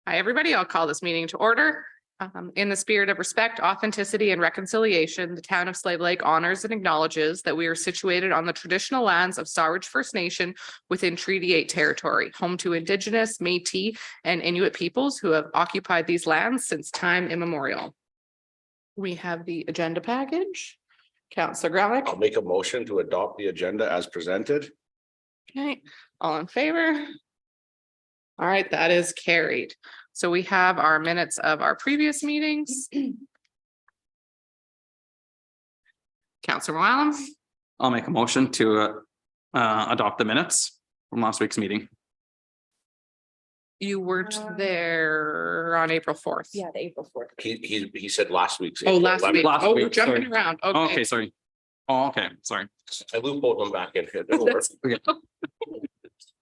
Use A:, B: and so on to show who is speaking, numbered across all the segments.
A: Hi, everybody. I'll call this meeting to order. In the spirit of respect, authenticity, and reconciliation, the town of Slave Lake honors and acknowledges that we are situated on the traditional lands of Sawridge First Nation within Treaty 8 territory, home to Indigenous, Métis, and Inuit peoples who have occupied these lands since time immemorial. We have the agenda package. Councillor Grelick.
B: I'll make a motion to adopt the agenda as presented.
A: Okay, all in favor? All right, that is carried. So we have our minutes of our previous meetings. Councillor Moallem.
C: I'll make a motion to adopt the minutes from last week's meeting.
A: You weren't there on April 4th.
D: Yeah, the April 4th.
B: He said last week's.
A: Oh, last week.
C: Last
A: Oh, we're
C: week,
A: jumping
C: sorry.
A: around.
C: Oh,
A: Okay.
C: okay, sorry. Oh, okay, sorry.
B: I loopholed them back in here. Don't worry.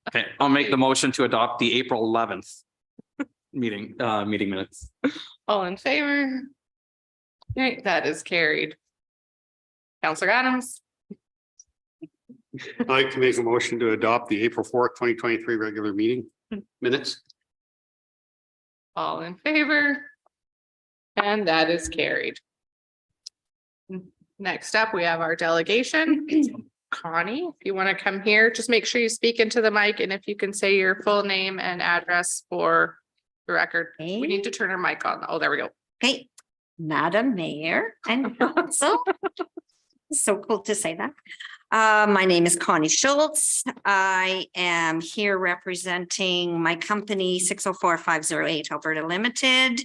C: Okay, I'll make the motion to adopt the April 11th meeting minutes.
A: All in favor? Okay, that is carried. Councillor Adams.
E: I'd like to make a motion to adopt the April 4th, 2023 regular meeting minutes.
A: All in favor? And that is carried. Next up, we have our delegation. Connie, if you want to come here, just make sure you speak into the mic, and if you can say your full name and address for the record. We need to turn our mic on. Oh, there we go.
D: Okay, Madam Mayor and Council. So cool to say that. My name is Connie Schultz. I am here representing my company 604508 Alberta Limited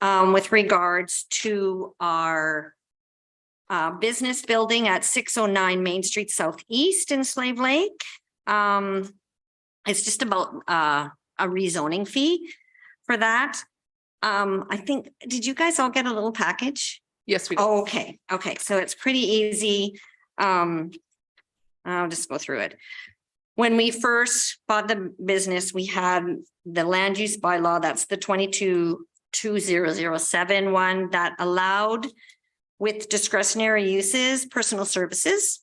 D: with regards to our business building at 609 Main Street Southeast in Slave Lake. It's just about a rezoning fee for that. I think, did you guys all get a little package?
A: Yes, we do.
D: Oh, okay, so it's pretty easy. I'll just go through it. When we first bought the business, we had the land use bylaw, that's the 22-2007 one that allowed with discretionary uses, personal services.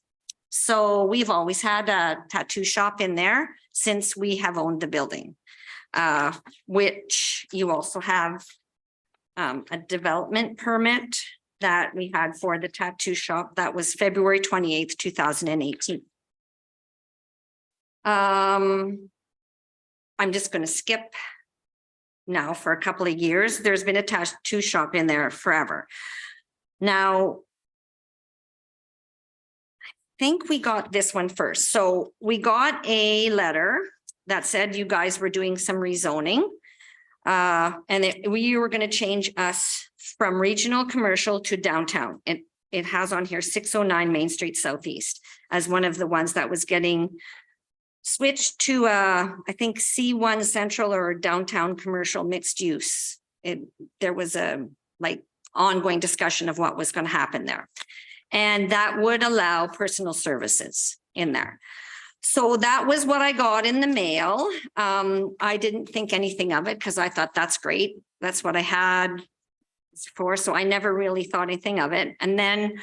D: So we've always had a tattoo shop in there since we have owned the building, which you also have a development permit that we had for the tattoo shop. That was February 28th, 2018. I'm just going to skip now for a couple of years. There's been a tattoo shop in there forever. Now, I think we got this one first. So we got a letter that said you guys were doing some rezoning. And we were going to change us from regional commercial to downtown. And it has on here 609 Main Street Southeast as one of the ones that was getting switched to I think C1 Central or downtown commercial mixed use. There was a ongoing discussion of what was going to happen there. And that would allow personal services in there. So that was what I got in the mail. I didn't think anything of it because I thought that's great. That's what I had for. So I never really thought anything of it. And then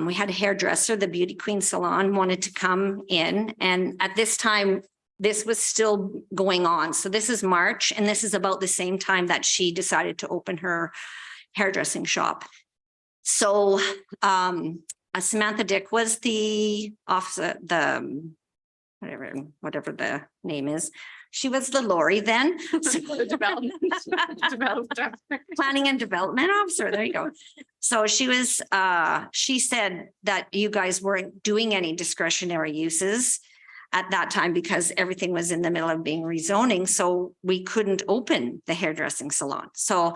D: we had a hairdresser, the Beauty Queen Salon wanted to come in. And at this time, this was still going on. So this is March, and this is about the same time that she decided to open her hairdressing shop. So Samantha Dick was the officer, the whatever the name is. She was the Lori then.
A: The development
D: Planning and development officer. There you go. So she was, she said that you guys weren't doing any discretionary uses at that time because everything was in the middle of being rezoning. So we couldn't open the hairdressing salon. So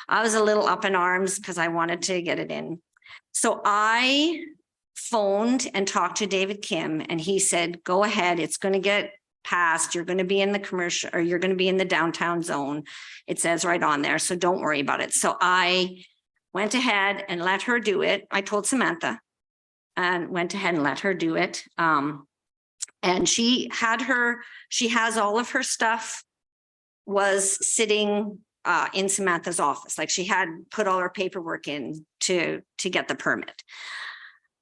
D: I was a little up in arms because I wanted to get it in. So I phoned and talked to David Kim, and he said, go ahead, it's going to get passed. You're going to be in the commercial, or you're going to be in the downtown zone. It says right on there. So don't worry about it. So I went ahead and let her do it. I told Samantha and went ahead and let her do it. And she has all of her stuff was sitting in Samantha's office. Like she had put all her paperwork in to get the permit.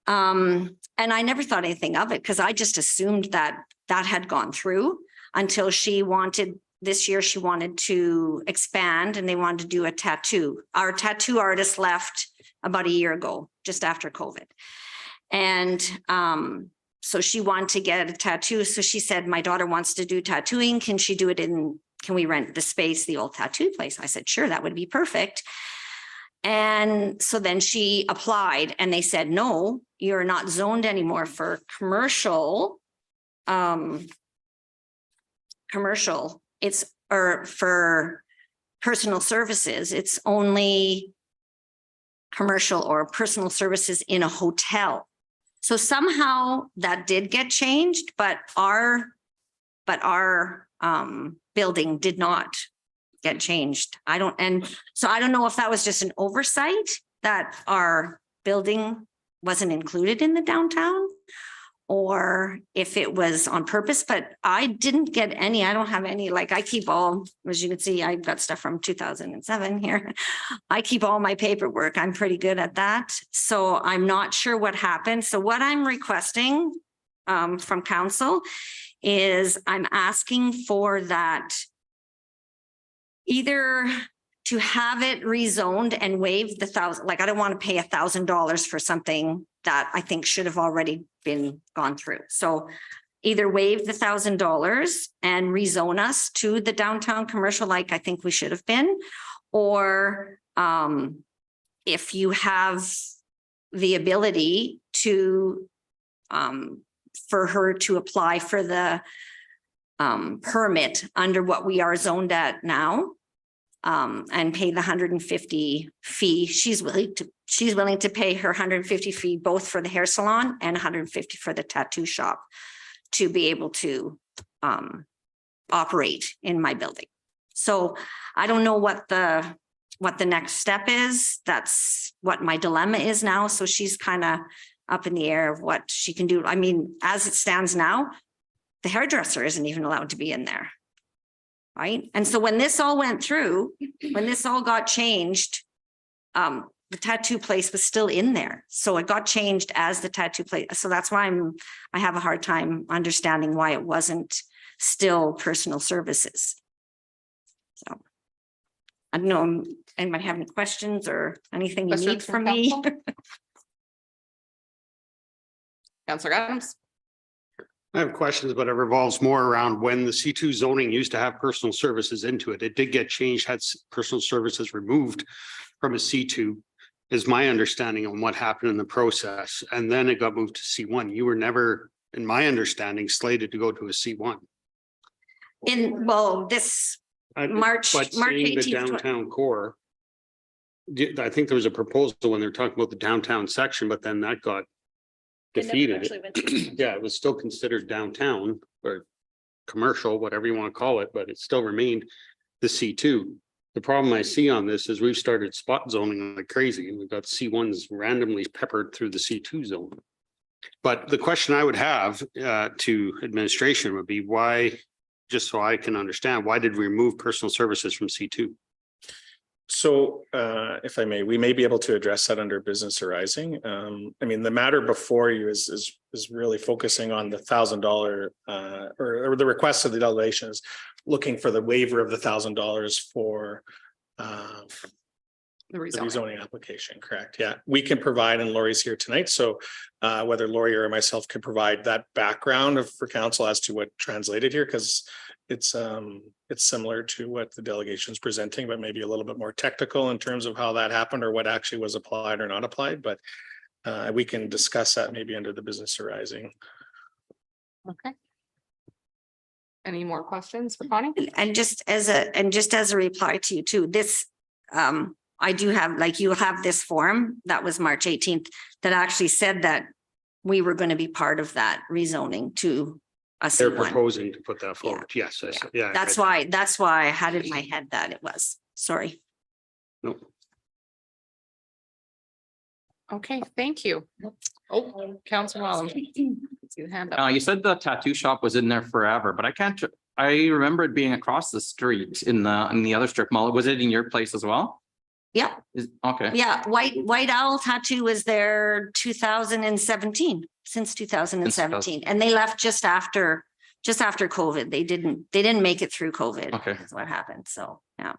D: And I never thought anything of it because I just assumed that had gone through until she wanted this year she wanted to expand and they wanted to do a tattoo. Our tattoo artist left about a year ago, just after COVID. And so she wanted to get a tattoo. So she said, my daughter wants to do tattooing. Can she do it can we rent the space, the old tattoo place? I said, sure, that would be perfect. And so then she applied and they said, no, you're not zoned anymore for commercial. It's, or for personal services, it's only commercial or personal services in a hotel. So somehow that did get changed, but our building did not get changed. And so I don't know if that was just an oversight that our building wasn't included in the downtown, or if it was on purpose, but I didn't get any, I don't have any, like I keep all, as you can see, I've got stuff from 2007 here. I keep all my paperwork. I'm pretty good at that. So I'm not sure what happened. So what I'm requesting from council is I'm asking for that either to have it rezoned and waive the $1,000, like I don't want to pay $1,000 for something that I think should have already been gone through. So either waive the $1,000 and rezone us to the downtown commercial, like I think we should have been, or if you have the ability to for her to apply for the permit under what we are zoned at now, and pay the 150 fee. She's willing to pay her 150 fee, both for the hair salon and 150 for the tattoo shop, to be able to operate in my building. So I don't know what the next step is. That's what my dilemma is now. So she's kind of up in the air of what she can do. I mean, as it stands now, the hairdresser isn't even allowed to be in there. Right. And so when this all went through, when this all got changed, the tattoo place was still in there. So it got changed as the tattoo place. So that's why I have a hard time understanding why it wasn't still personal services. So I don't know, anybody have any questions or anything you need
A: Questions
D: from me?
A: council? Councillor Adams.
E: I have questions, but it revolves more around when the C2 zoning used to have personal services into it. It did get changed, had personal services removed from a C2, is my understanding on what happened in the process. And then it got moved to C1. You were never, in my understanding, slated to go to a C1.
D: This March
E: But seeing the
D: 18th.
E: downtown core, I think there was a proposal when they were talking about the downtown section, but then that got defeated. Yeah, it was still considered downtown or commercial, whatever you want to call it, but it still remained the C2. The problem I see on this is we've started spot zoning like crazy, and we've got C1s randomly peppered through the C2 zone. But the question I would have to administration would be why, just so I can understand, why did we remove personal services from C2?
F: So if I may, we may be able to address that under business arising. I mean, the matter before you is really focusing on the $1,000 or the request of the delegation is looking for the waiver of the $1,000 for
A: The
F: the
A: rezoning.
F: rezoning application, correct? Yeah, we can provide, and Lori's here tonight. So whether Lori or myself can provide that background for council as to what translated here, because it's similar to what the delegation is presenting, but maybe a little bit more technical in terms of how that happened or what actually was applied or not applied. But we can discuss that maybe under the business arising.
A: Okay. Any more questions for Connie?
D: And just as a reply to you too, this, I do have, like, you have this form that was March 18th that actually said that we were going to be part of that rezoning to a
E: They're
D: C1.
E: proposing to put that forward. Yes, yeah.
D: That's why I had in my head that it was, sorry.
E: No.
A: Okay, thank you. Oh, Councillor Wallen. See the hand up.
C: You said the tattoo shop was in there forever, but I remember it being across the street in the other strip mall. Was it in your place as well?
D: Yeah,
C: Okay.
D: yeah. White Owl Tattoo was there 2017, since 2017, and they left just after just after COVID. They didn't make it through COVID.
C: Okay.
D: That's what happened. So, yeah.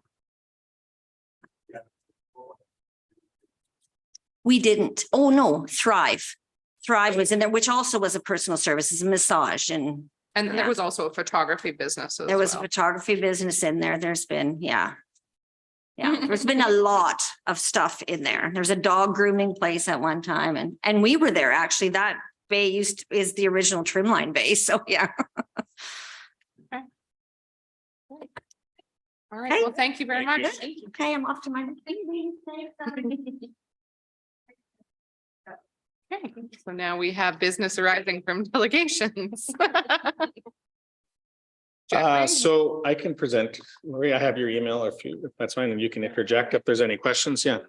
D: We didn't. Oh, no, Thrive. Thrive was in there, which also was a personal services, massage, and
A: And then there
D: Yeah.
A: was also a photography business as
D: there was a
A: well.
D: photography business in there. There's been, yeah. Yeah, there's been a lot of stuff in there. There's a dog grooming place at one time and we were there actually. That bay is the original Trimline bay. So yeah.
A: All right,
D: Okay.
A: well, thank you very much.
D: Okay, I'm off to my.
A: Okay, so now we have business arising from delegations. Jeffrey?
F: So I can present, Marie, I have your email if that's fine, and you can interject if there's any questions, yeah.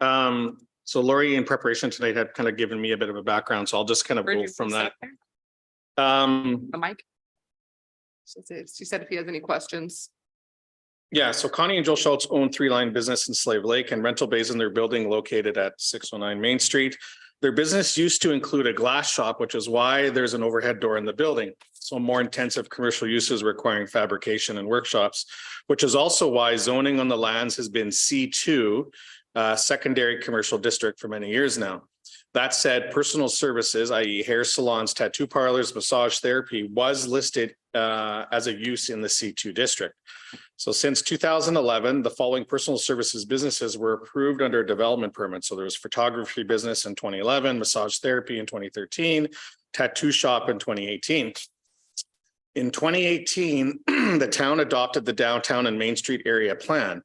F: So Lori, in preparation tonight, had kind of given me a bit of a background, so I'll just kind of
A: Where'd
F: go
A: you
F: from
A: sit
F: that.
A: there? The mic. She said if he has any questions.
F: Yeah, so Connie and Joel Schultz own 3-Line business in Slave Lake and rental bays in their building located at 609 Main Street. Their business used to include a glass shop, which is why there's an overhead door in the building. So more intensive commercial uses requiring fabrication and workshops, which is also why zoning on the lands has been C2, secondary commercial district for many years now. That said, personal services, i.e. hair salons, tattoo parlors, massage therapy was listed as a use in the C2 district. So since 2011, the following personal services businesses were approved under a development permit. So there was photography business in 2011, massage therapy in 2013, tattoo shop in 2018. In 2018, the town adopted the downtown and Main Street area plan.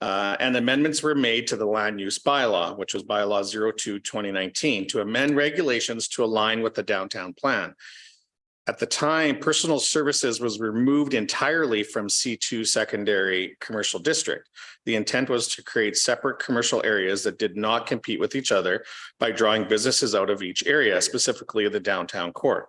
F: And amendments were made to the land use bylaw, which was bylaw 02/2019, to amend regulations to align with the downtown plan. At the time, personal services was removed entirely from C2 secondary commercial district. The intent was to create separate commercial areas that did not compete with each other by drawing businesses out of each area, specifically the downtown core.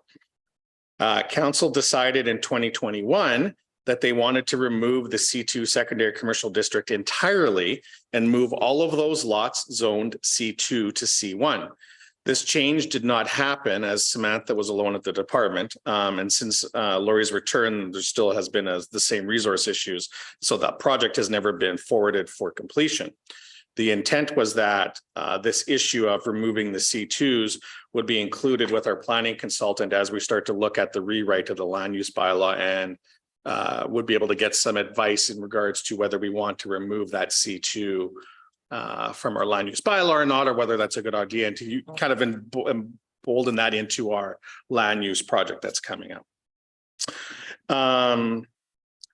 F: Council decided in 2021 that they wanted to remove the C2 secondary commercial district entirely and move all of those lots zoned C2 to C1. This change did not happen as Samantha was alone at the department. And since Lori's return, there still has been the same resource issues. So that project has never been forwarded for completion. The intent was that this issue of removing the C2s would be included with our planning consultant as we start to look at the rewrite of the land use bylaw and would be able to get some advice in regards to whether we want to remove that C2 from our land use bylaw or not, or whether that's a good idea, and to kind of embolden that into our land use project that's coming up.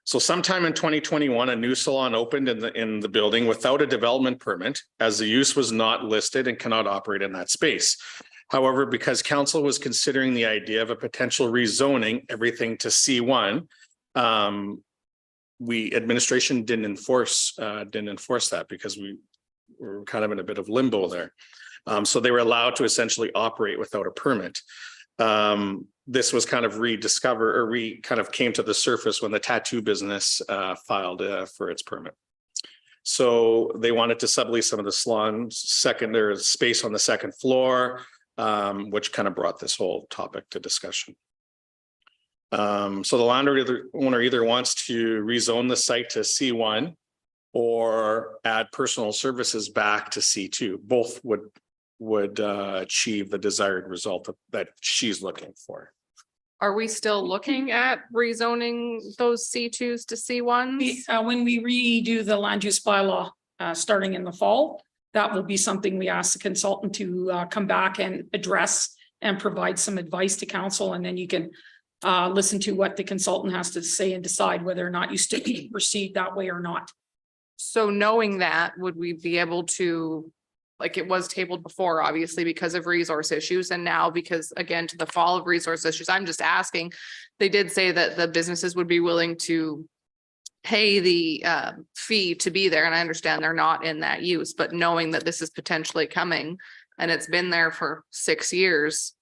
F: So sometime in 2021, a new salon opened in the building without a development permit, as the use was not listed and cannot operate in that space. However, because council was considering the idea of a potential rezoning everything to C1, administration didn't enforce that because we were kind of in a bit of limbo there. So they were allowed to essentially operate without a permit. This was kind of kind of came to the surface when the tattoo business filed for its permit. So they wanted to sublease some of the salons, there's space on the second floor, which kind of brought this whole topic to discussion. So the landowner either wants to rezone the site to C1 or add personal services back to C2. Both would achieve the desired result that she's looking for.
A: Are we still looking at rezoning those C2s to C1s?
G: When we redo the land use bylaw, starting in the fall, that will be something we ask the consultant to come back and address and provide some advice to council, and then you can listen to what the consultant has to say and decide whether or not you still proceed that way or not.
A: So knowing that, would we be able to, like it was tabled before, obviously because of resource issues, and now because again, to the fall of resource issues, I'm just asking, they did say that the businesses would be willing to pay the fee to be there. And I understand they're not in that use, but knowing that this is potentially coming and it's been there for 6 years,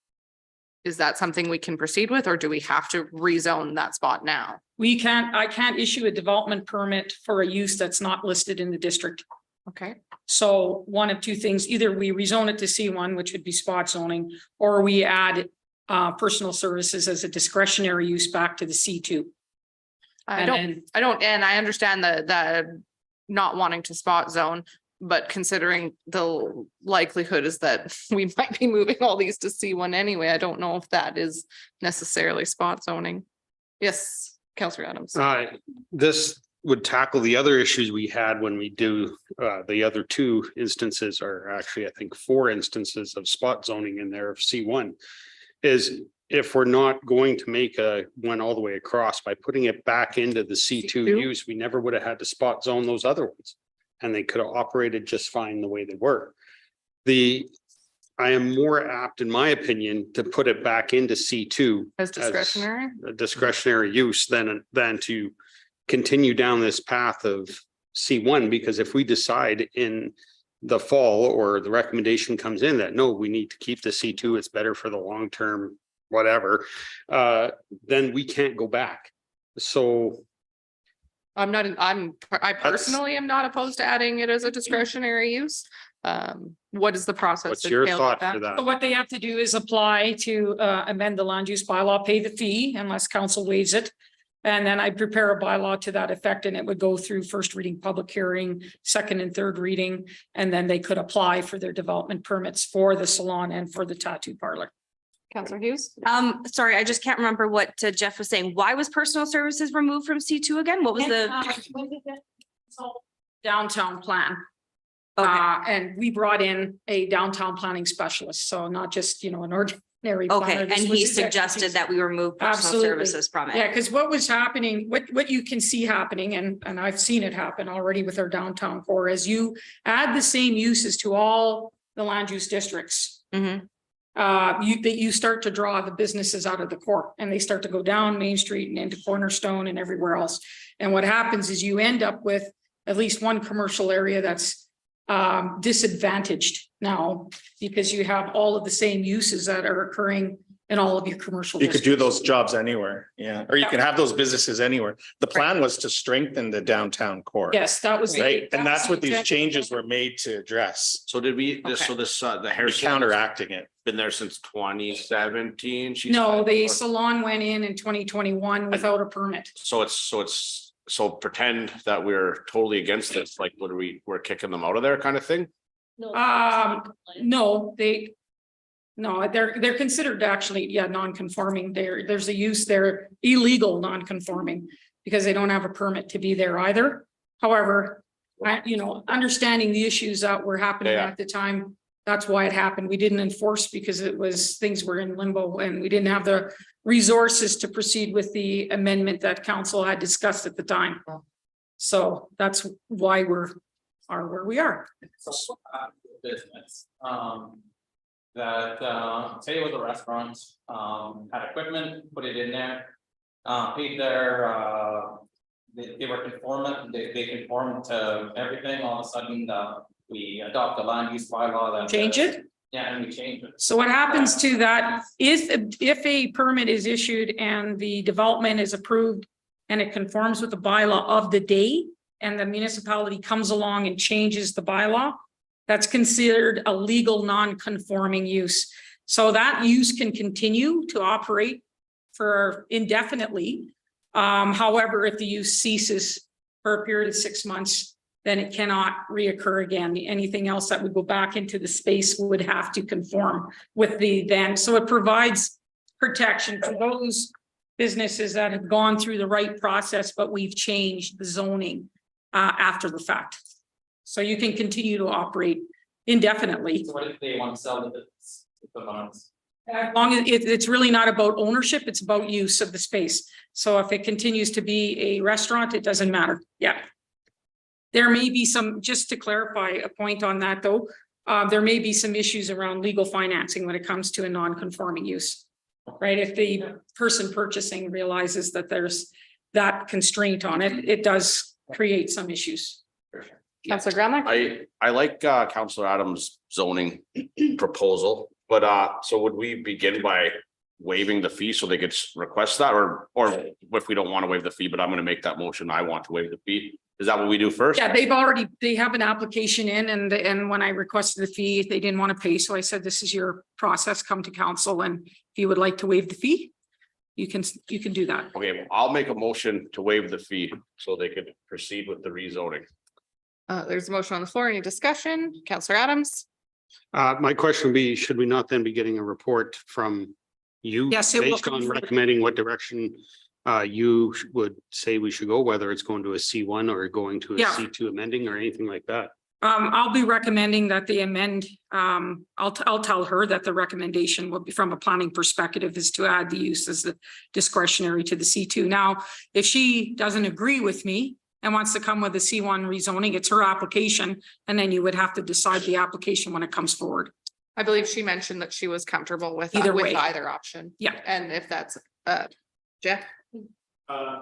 A: is that something we can proceed with, or do we have to rezone that spot now?
G: I can't issue a development permit for a use that's not listed in the district.
A: Okay,
G: So one of two things, either we rezone it to C1, which would be spot zoning, or we add personal services as a discretionary use back to the C2.
A: I don't, and I understand the not wanting to spot zone, but considering the likelihood is that we might be moving all these to C1 anyway, I don't know if that is necessarily spot zoning. Yes, Councillor Adams.
E: This would tackle the other issues we had when we do, the other two instances are actually, I think, 4 instances of spot zoning in there of C1. Is if we're not going to make a one all the way across by putting it back into the C2
A: C2?
E: use, we never would have had to spot zone those other ones. And they could have operated just fine the way they were. I am more apt, in my opinion, to put it back into C2
A: As discretionary?
E: a discretionary use than to continue down this path of C1, because if we decide in the fall or the recommendation comes in that, no, we need to keep the C2, it's better for the long term, whatever, then we can't go back. So
A: I personally am not opposed to adding it as a discretionary use. What is the process?
E: what's your
A: entailed with
E: thought
A: that?
E: for that?
G: So what they have to do is apply to amend the land use bylaw, pay the fee unless council waives it. And then I prepare a bylaw to that effect, and it would go through first reading, public hearing, second and third reading. And then they could apply for their development permits for the salon and for the tattoo parlor.
A: Councillor Hughes?
H: Sorry, I just can't remember what Jeff was saying. Why was personal services removed from C2 again? What was the?
G: Downtown plan.
H: Okay,
G: And we brought in a downtown planning specialist, so not just, an ordinary.
H: okay,
G: planner.
H: and
G: This was
H: he
G: his
H: suggested
G: expertise.
H: that we remove personal
G: Absolutely.
H: services from
G: Yeah,
H: it.
G: because what was happening, what you can see happening, and I've seen it happen already with our downtown core, is you add the same uses to all the land use districts.
H: Mhm.
G: You start to draw the businesses out of the core, and they start to go down Main Street and into Cornerstone and everywhere else. And what happens is you end up with at least one commercial area that's disadvantaged now, because you have all of the same uses that are occurring in all of your commercial.
F: You could do
G: districts.
F: those jobs anywhere, yeah, or you can have those businesses anywhere. The plan was to strengthen the downtown core.
G: Yes, that was.
F: Right, and that's what
G: the
F: these
G: intent.
F: changes were made to address,
B: So did we, this, so
G: Okay.
B: this, the
F: You're
B: hair.
F: counteracting it.
B: Been there since 2017.
G: No, the salon went in 2021 without a permit.
B: So pretend that we're totally against this, like, what are we're kicking them out of there kind of thing?
G: No, they're considered actually, non-conforming. There's a use, they're illegal non-conforming because they don't have a permit to be there either. However, understanding the issues that were happening
B: Yeah.
G: at the time, that's why it happened. We didn't enforce because things were in limbo, and we didn't have the resources to proceed with the amendment that council had discussed at the time. So that's why we are where we are.
C: Business, that, say it was a restaurant, had equipment, put it in there. Paid their, they were conformant, they conformed to everything, all of a sudden, we adopt a land use bylaw that.
G: Change it.
C: Yeah, and we change it.
G: So what happens to that is if a permit is issued and the development is approved and it conforms with the bylaw of the day, and the municipality comes along and changes the bylaw, that's considered a legal non-conforming use. So that use can continue to operate for indefinitely. However, if the use ceases for a period of 6 months, then it cannot reoccur again. Anything else that would go back into the space would have to conform with the then. So it provides protection for those businesses that have gone through the right process, but we've changed the zoning after the fact. So you can continue to operate indefinitely.
C: So what if they want to sell the business?
G: As long as it's really not about ownership, it's about use of the space. So if it continues to be a restaurant, it doesn't matter. Yeah. There may be some, just to clarify a point on that though, there may be some issues around legal financing when it comes to a non-conforming use. Right? If the person purchasing realizes that there's that constraint on it, it does create some issues.
A: Councillor Graham?
B: I like Councillor Adams' zoning proposal, but so would we begin by waiving the fee so they could request that, or if we don't want to waive the fee, but I'm gonna make that motion, I want to waive the fee. Is that what we do first?
G: Yeah, they have an application in and when I requested the fee, they didn't want to pay. So I said, this is your process, come to council. And if you would like to waive the fee, you can do that.
B: Okay, well, I'll make a motion to waive the fee so they could proceed with the rezoning.
A: There's a motion on the floor. Any discussion? Counselor Adams?
E: My question would be, should we not then be getting a report from you?
G: Yes, it will
E: Based
G: come
E: on
G: from-
E: recommending what direction you would say we should go, whether it's going to a C1 or going to a
G: Yeah.
E: C2 amending or anything like that.
G: I'll be recommending that they amend, I'll tell her that the recommendation will be from a planning perspective is to add the use as the discretionary to the C2. Now, if she doesn't agree with me and wants to come with a C1 rezoning, it's her application. And then you would have to decide the application when it comes forward.
A: I believe she mentioned that she was comfortable with
G: Either
A: with
G: way.
A: either option.
G: Yeah.
A: And if that's, Jeff?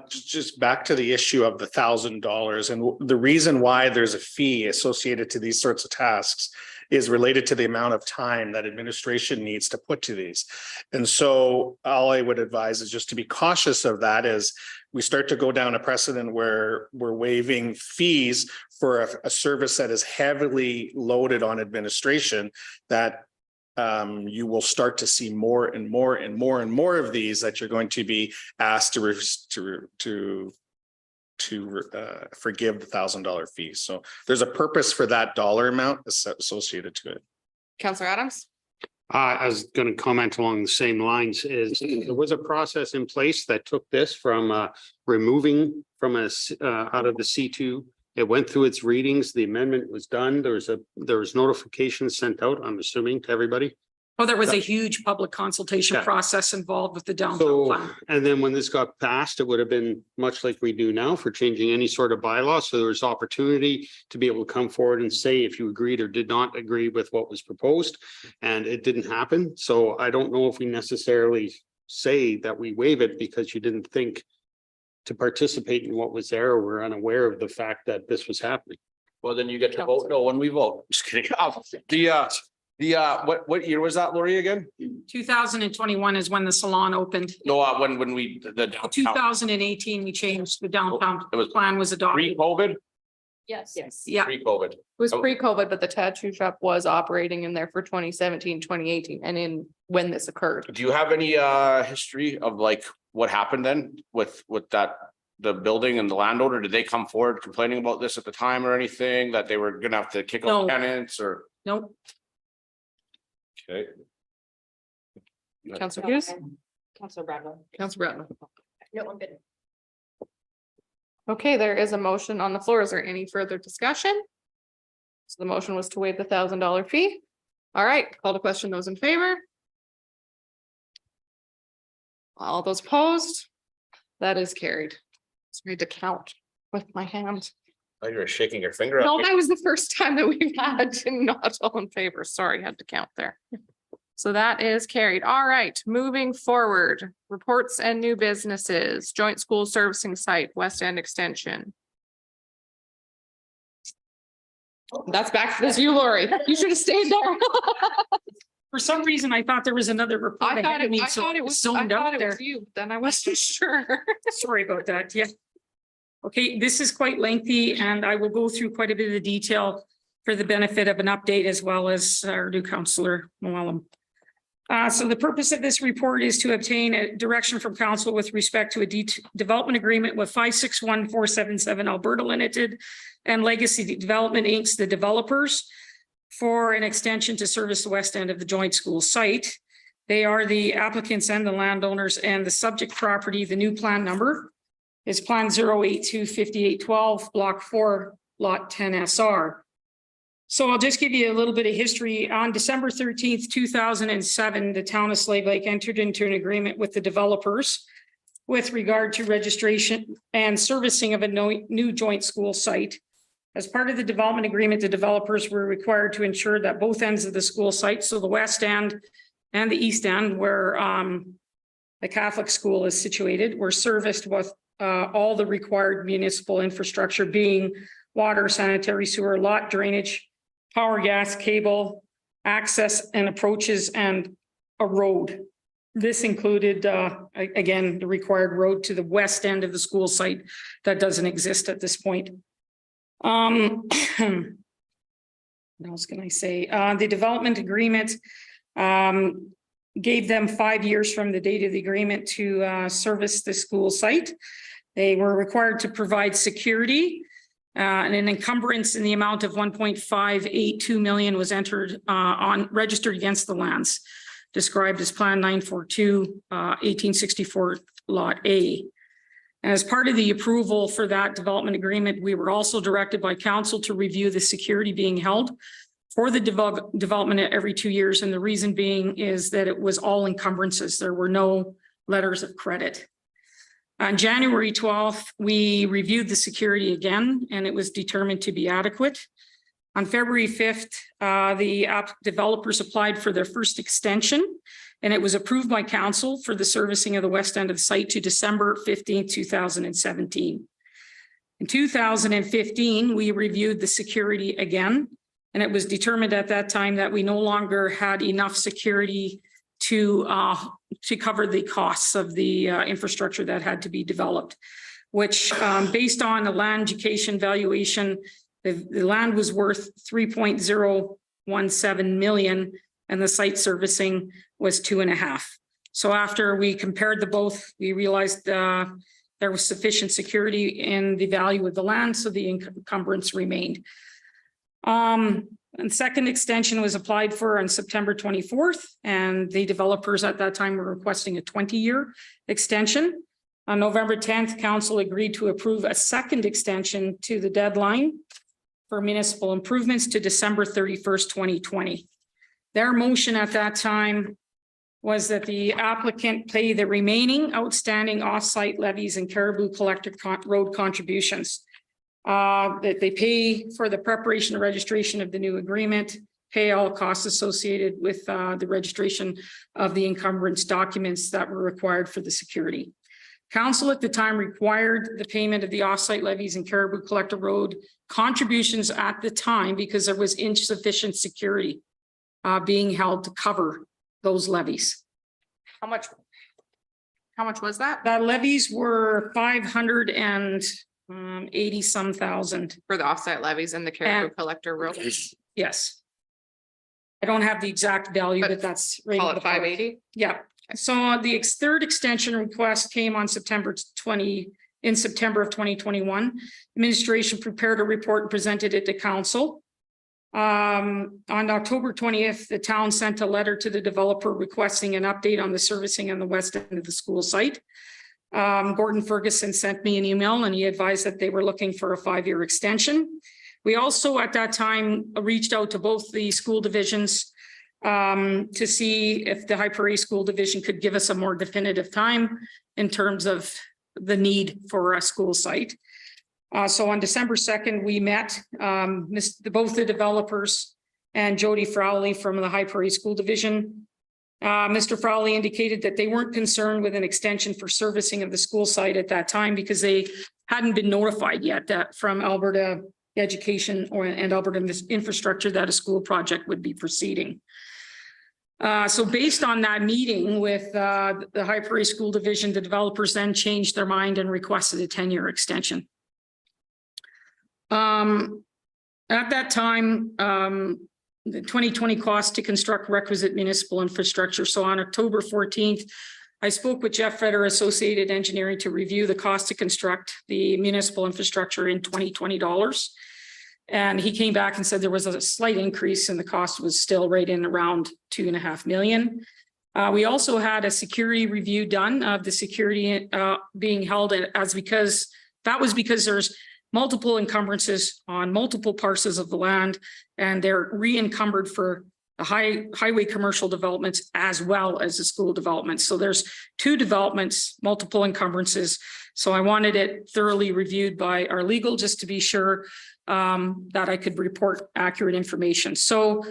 F: Just back to the issue of the $1,000 and the reason why there's a fee associated to these sorts of tasks is related to the amount of time that administration needs to put to these. And so all I would advise is just to be cautious of that as we start to go down a precedent where we're waiving fees for a service that is heavily loaded on administration, that you will start to see more and more and more and more of these that you're going to be asked to forgive the $1,000 fee. So there's a purpose for that dollar amount associated to it.
A: Counselor Adams?
E: I was going to comment along the same lines is there was a process in place that took this from removing from out of the C2. It went through its readings. The amendment was done. There was notification sent out, I'm assuming, to everybody.
G: Oh, there was a huge public consultation
E: Yeah.
G: process involved with the downtown
E: So,
G: plan.
E: and then when this got passed, it would have been much like we do now for changing any sort of bylaw. So there was opportunity to be able to come forward and say if you agreed or did not agree with what was proposed. And it didn't happen. So I don't know if we necessarily say that we waive it because you didn't think to participate in what was there or were unaware of the fact that this was happening.
B: Well, then you get to vote no when we vote. Just kidding. What year was that, Lori, again?
G: 2021 is when the salon opened.
B: No, when we, the downtown,
G: 2018, we changed the downtown
B: It was
G: plan was adopted.
B: pre-COVID,
A: Yes. Yes.
G: Yeah,
B: pre-COVID.
A: It was
B: Oh.
A: pre-COVID, but the tattoo shop was operating in there for 2017, 2018, and in when this occurred.
B: Do you have any history of like what happened then with that? The building and the landowner, did they come forward complaining about this at the time or anything that they were gonna have to kick
G: No.
B: out tenants or?
G: nope.
B: Okay.
A: Counselor Hughes?
H: Councilor Bradley.
A: Counselor Bratton?
H: No, I'm good.
A: Okay, there is a motion on the floor. Is there any further discussion? So the motion was to waive the $1,000 fee. All right, call to question those in favor. All those opposed? That is carried. It's ready to count with my hand.
B: Oh, you were shaking your finger. at
A: No,
B: me.
A: that was the first time that we've had not all in favor. Sorry, had to count there. So that is carried. All right, moving forward, reports and new businesses, joint school servicing site, West End Extension. That's back to this you, Lori. You should have stayed there.
G: For some reason, I thought there was another report
A: I thought
G: ahead of me,
A: I
G: so
A: thought it
G: it
A: was, I
G: zoned
A: thought
G: out
A: it
G: there.
A: was you, then I wasn't sure.
G: Sorry about that, yeah. Okay, this is quite lengthy and I will go through quite a bit of the detail for the benefit of an update as well as our new counselor, Moellem. So the purpose of this report is to obtain a direction from council with respect to a development agreement with 561477 Alberta Limited and Legacy Development Inc., the developers, for an extension to service the west end of the joint school site. They are the applicants and the landowners, and the subject property, the new plan number is Plan 0825812, Block 4, Lot 10 SR. So I'll just give you a little bit of history. On December 13th, 2007, the town of Slave Lake entered into an agreement with the developers with regard to registration and servicing of a new joint school site. As part of the development agreement, the developers were required to ensure that both ends of the school site, so the west end and the east end, where the Catholic school is situated, were serviced with all the required municipal infrastructure, being water, sanitary sewer, lot drainage, power, gas, cable, access and approaches, and a road. This included, again, the required road to the west end of the school site that doesn't exist at this point. What else can I say? The development agreement gave them 5 years from the date of the agreement to service the school site. They were required to provide security and an encumbrance in the amount of 1.582 million was entered registered against the lands described as Plan 942, 1864 Lot A. And as part of the approval for that development agreement, we were also directed by council to review the security being held for the development every 2 years. And the reason being is that it was all encumbrances. There were no letters of credit. On January 12th, we reviewed the security again, and it was determined to be adequate. On February 5th, the developers applied for their first extension, and it was approved by council for the servicing of the west end of the site to December 15th, 2017. In 2015, we reviewed the security again, and it was determined at that time that we no longer had enough security to cover the costs of the infrastructure that had to be developed, which based on a land education valuation, the land was worth 3.017 million and the site servicing was 2.5. So after we compared the both, we realized there was sufficient security in the value of the land, so the encumbrance remained. And second extension was applied for on September 24th, and the developers at that time were requesting a 20-year extension. On November 10th, council agreed to approve a second extension to the deadline for municipal improvements to December 31st, 2020. Their motion at that time was that the applicant pay the remaining outstanding off-site levies and Caribou Collector Road contributions. That they pay for the preparation and registration of the new agreement, pay all costs associated with the registration of the encumbrance documents that were required for the security. Council at the time required the payment of the offsite levies and Caribou Collector Road contributions at the time because there was insufficient security being held to cover those levies.
A: How much was that
G: The levies were 580 some thousand.
A: for the offsite levies and the Caribou Collector Road?
G: Yes. I don't have the exact value, but that's right.
A: Call
G: in
A: it
G: the park.
A: 580?
G: Yeah, so the third extension request came on September of 2021. Administration prepared a report and presented it to council. On October 20th, the town sent a letter to the developer requesting an update on the servicing on the west end of the school site. Gordon Ferguson sent me an email and he advised that they were looking for a 5-year extension. We also at that time reached out to both the school divisions to see if the High Prairie School Division could give us a more definitive time in terms of the need for a school site. So on December 2nd, we met both the developers and Jody Frowley from the High Prairie School Division. Mr. Frowley indicated that they weren't concerned with an extension for servicing of the school site at that time because they hadn't been notified yet that from Alberta Education and Alberta Infrastructure that a school project would be proceeding. So based on that meeting with the High Prairie School Division, the developers then changed their mind and requested a 10-year extension. At that time, the 2020 cost to construct requisite municipal infrastructure. So on October 14th, I spoke with Jeff Feder, Associated Engineering, to review the cost to construct the municipal infrastructure in 2020 dollars. And he came back and said there was a slight increase and the cost was still right in around 2.5 million. We also had a security review done of the security being held because there's multiple encumbrances on multiple parcels of the land, and they're re-encumbered for the highway commercial developments as well as the school developments. So there's 2 developments, multiple encumbrances. So I wanted it thoroughly reviewed by our legal just to be sure that I could report accurate information. So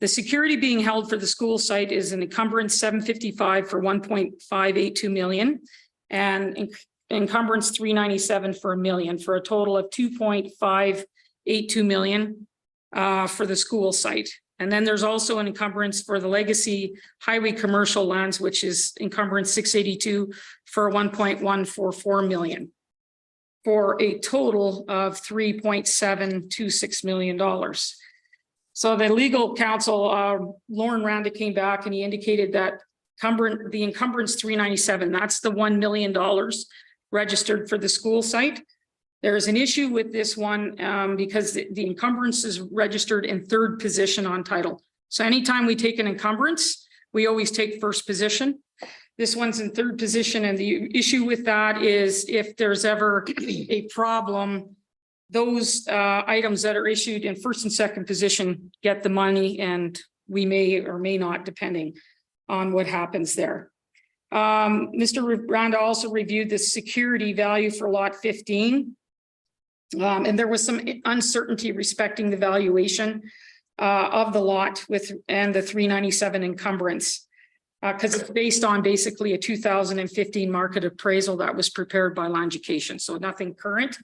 G: the security being held for the school site is an encumbrance 755 for 1.582 million and encumbrance 397 for $1 million for a total of 2.582 million for the school site. And then there's also an encumbrance for the legacy highway commercial lands, which is encumbrance 682 for 1.144 million. for a total of $3.726 million. So the legal counsel, Lauren Randa, came back and he indicated that the encumbrance 397, that's the $1 million registered for the school site. There is an issue with this one because the encumbrance is registered in third position on title. So anytime we take an encumbrance, we always take first position. This one's in third position, and the issue with that is if there's ever a problem, those items that are issued in first and second position get the money, and we may or may not, depending on what happens there. Mr. Randa also reviewed the security value for lot 15. And there was some uncertainty respecting the valuation of the lot and the 397 encumbrance. Because it's based on basically a 2015 market appraisal that was prepared by Landucation, so nothing current.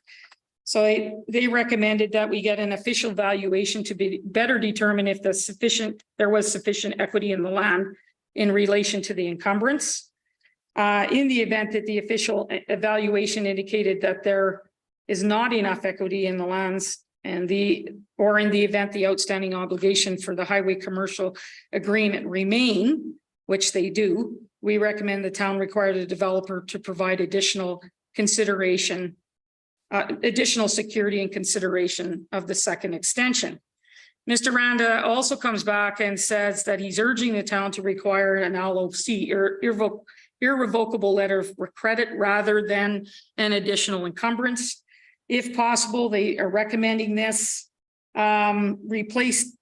G: So they recommended that we get an official valuation to be better determine if there was sufficient equity in the land in relation to the encumbrance. In the event that the official evaluation indicated that there is not enough equity in the lands or in the event the outstanding obligation for the highway commercial agreement remain, which they do, we recommend the town require the developer to provide additional consideration, additional security and consideration of the second extension. Mr. Randa also comes back and says that he's urging the town to require an LOC or irrevocable letter of credit rather than an additional encumbrance. If possible, they are recommending this, replace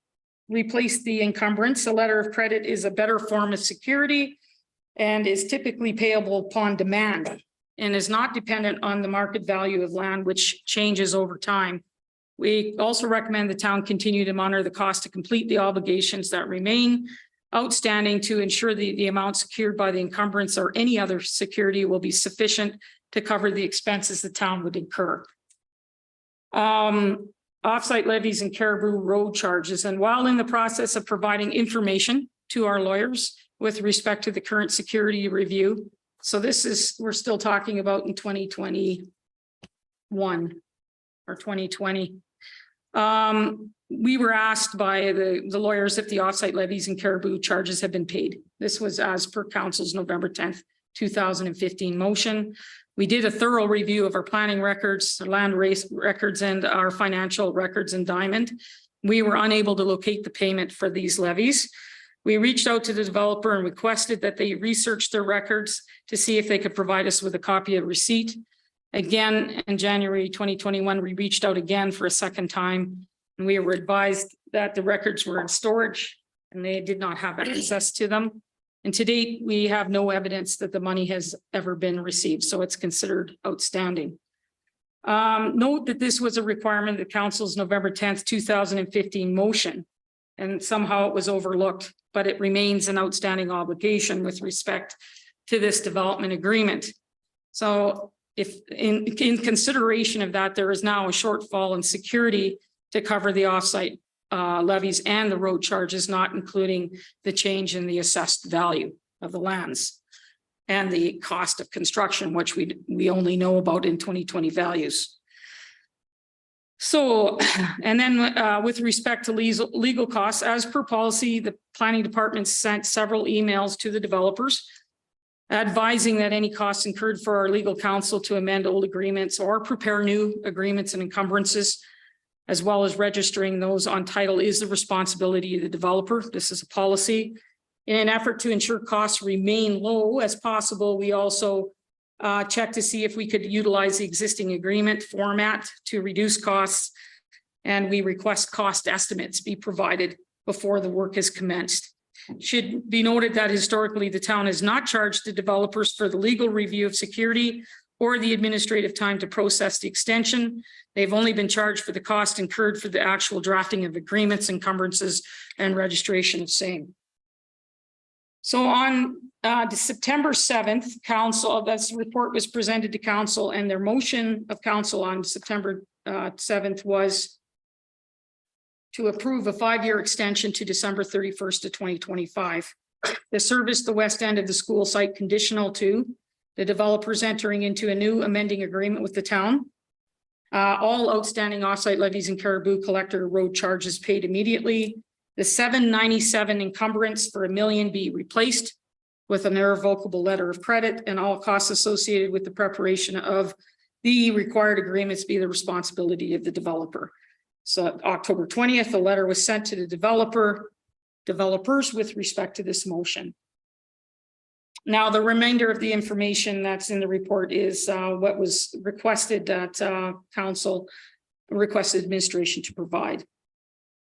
G: the encumbrance. A letter of credit is a better form of security and is typically payable upon demand and is not dependent on the market value of land, which changes over time. We also recommend the town continue to monitor the cost to complete the obligations that remain outstanding to ensure the amount secured by the encumbrance or any other security will be sufficient to cover the expenses the town would incur. Offsite levies and Caribou road charges. And while in the process of providing information to our lawyers with respect to the current security review, so we're still talking about in 2021 or 2020. We were asked by the lawyers if the offsite levies and Caribou charges have been paid. This was as per council's November 10th, 2015 motion. We did a thorough review of our planning records, land race records, and our financial records in Diamond. We were unable to locate the payment for these levies. We reached out to the developer and requested that they research their records to see if they could provide us with a copy of receipt. Again, in January 2021, we reached out again for a second time, and we were advised that the records were in storage and they did not have access to them. And to date, we have no evidence that the money has ever been received, so it's considered outstanding. Note that this was a requirement of the council's November 10th, 2015 motion, and somehow it was overlooked, but it remains an outstanding obligation with respect to this development agreement. So if in consideration of that, there is now a shortfall in security to cover the offsite levies and the road charges, not including the change in the assessed value of the lands and the cost of construction, which we only know about in 2020 values. So, and then with respect to legal costs, as per policy, the planning department sent several emails to the developers advising that any costs incurred for our legal counsel to amend old agreements or prepare new agreements and encumbrances, as well as registering those on title, is the responsibility of the developer. This is a policy. In an effort to ensure costs remain low as possible, we also checked to see if we could utilize the existing agreement format to reduce costs, and we request cost estimates be provided before the work is commenced. Should be noted that historically the town has not charged the developers for the legal review of security or the administrative time to process the extension. They've only been charged for the cost incurred for the actual drafting of agreements, encumbrances, and registration of same. So on September 7th, council, this report was presented to council, and their motion of council on September 7th was to approve a 5-year extension to December 31st of 2025. The service the west end of the school site conditional to the developers entering into a new amending agreement with the town All outstanding offsite levies and Caribou Collector Road charges paid immediately. The 797 encumbrance for $1 million be replaced with an irrevocable letter of credit, and all costs associated with the preparation of the required agreements be the responsibility of the developer. So October 20th, a letter was sent to the developers with respect to this motion. Now, the remainder of the information that's in the report is what was requested that council requested administration to provide.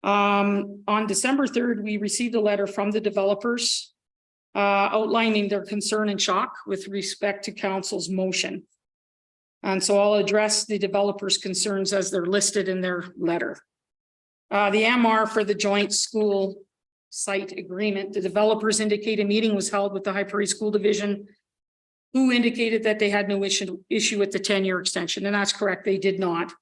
G: On December 3rd, we received a letter from the developers outlining their concern and shock with respect to council's motion. And so I'll address the developers' concerns as they're listed in their letter. The MR for the joint school site agreement, the developers indicate a meeting was held with the High Prairie School Division, who indicated that they had no issue with the 10-year extension, and that's correct, they did not.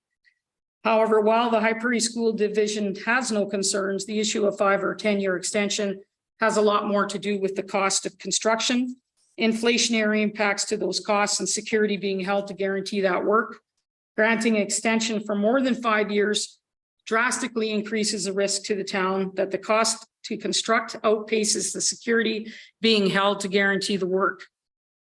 G: However, while the High Prairie School Division has no concerns, the issue of 5 or 10-year extension has a lot more to do with the cost of construction, inflationary impacts to those costs, and security being held to guarantee that work. Granting extension for more than 5 years drastically increases the risk to the town that the cost to construct outpaces the security being held to guarantee the work.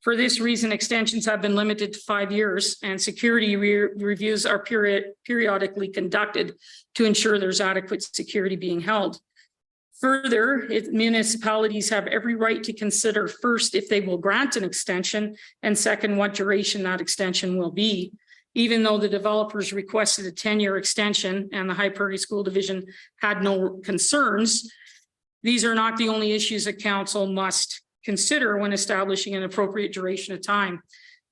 G: For this reason, extensions have been limited to 5 years, and security reviews are periodically conducted to ensure there's adequate security being held. Further, municipalities have every right to consider first if they will grant an extension, and second, what duration that extension will be. Even though the developers requested a 10-year extension and the High Prairie School Division had no concerns, these are not the only issues that council must consider when establishing an appropriate duration of time.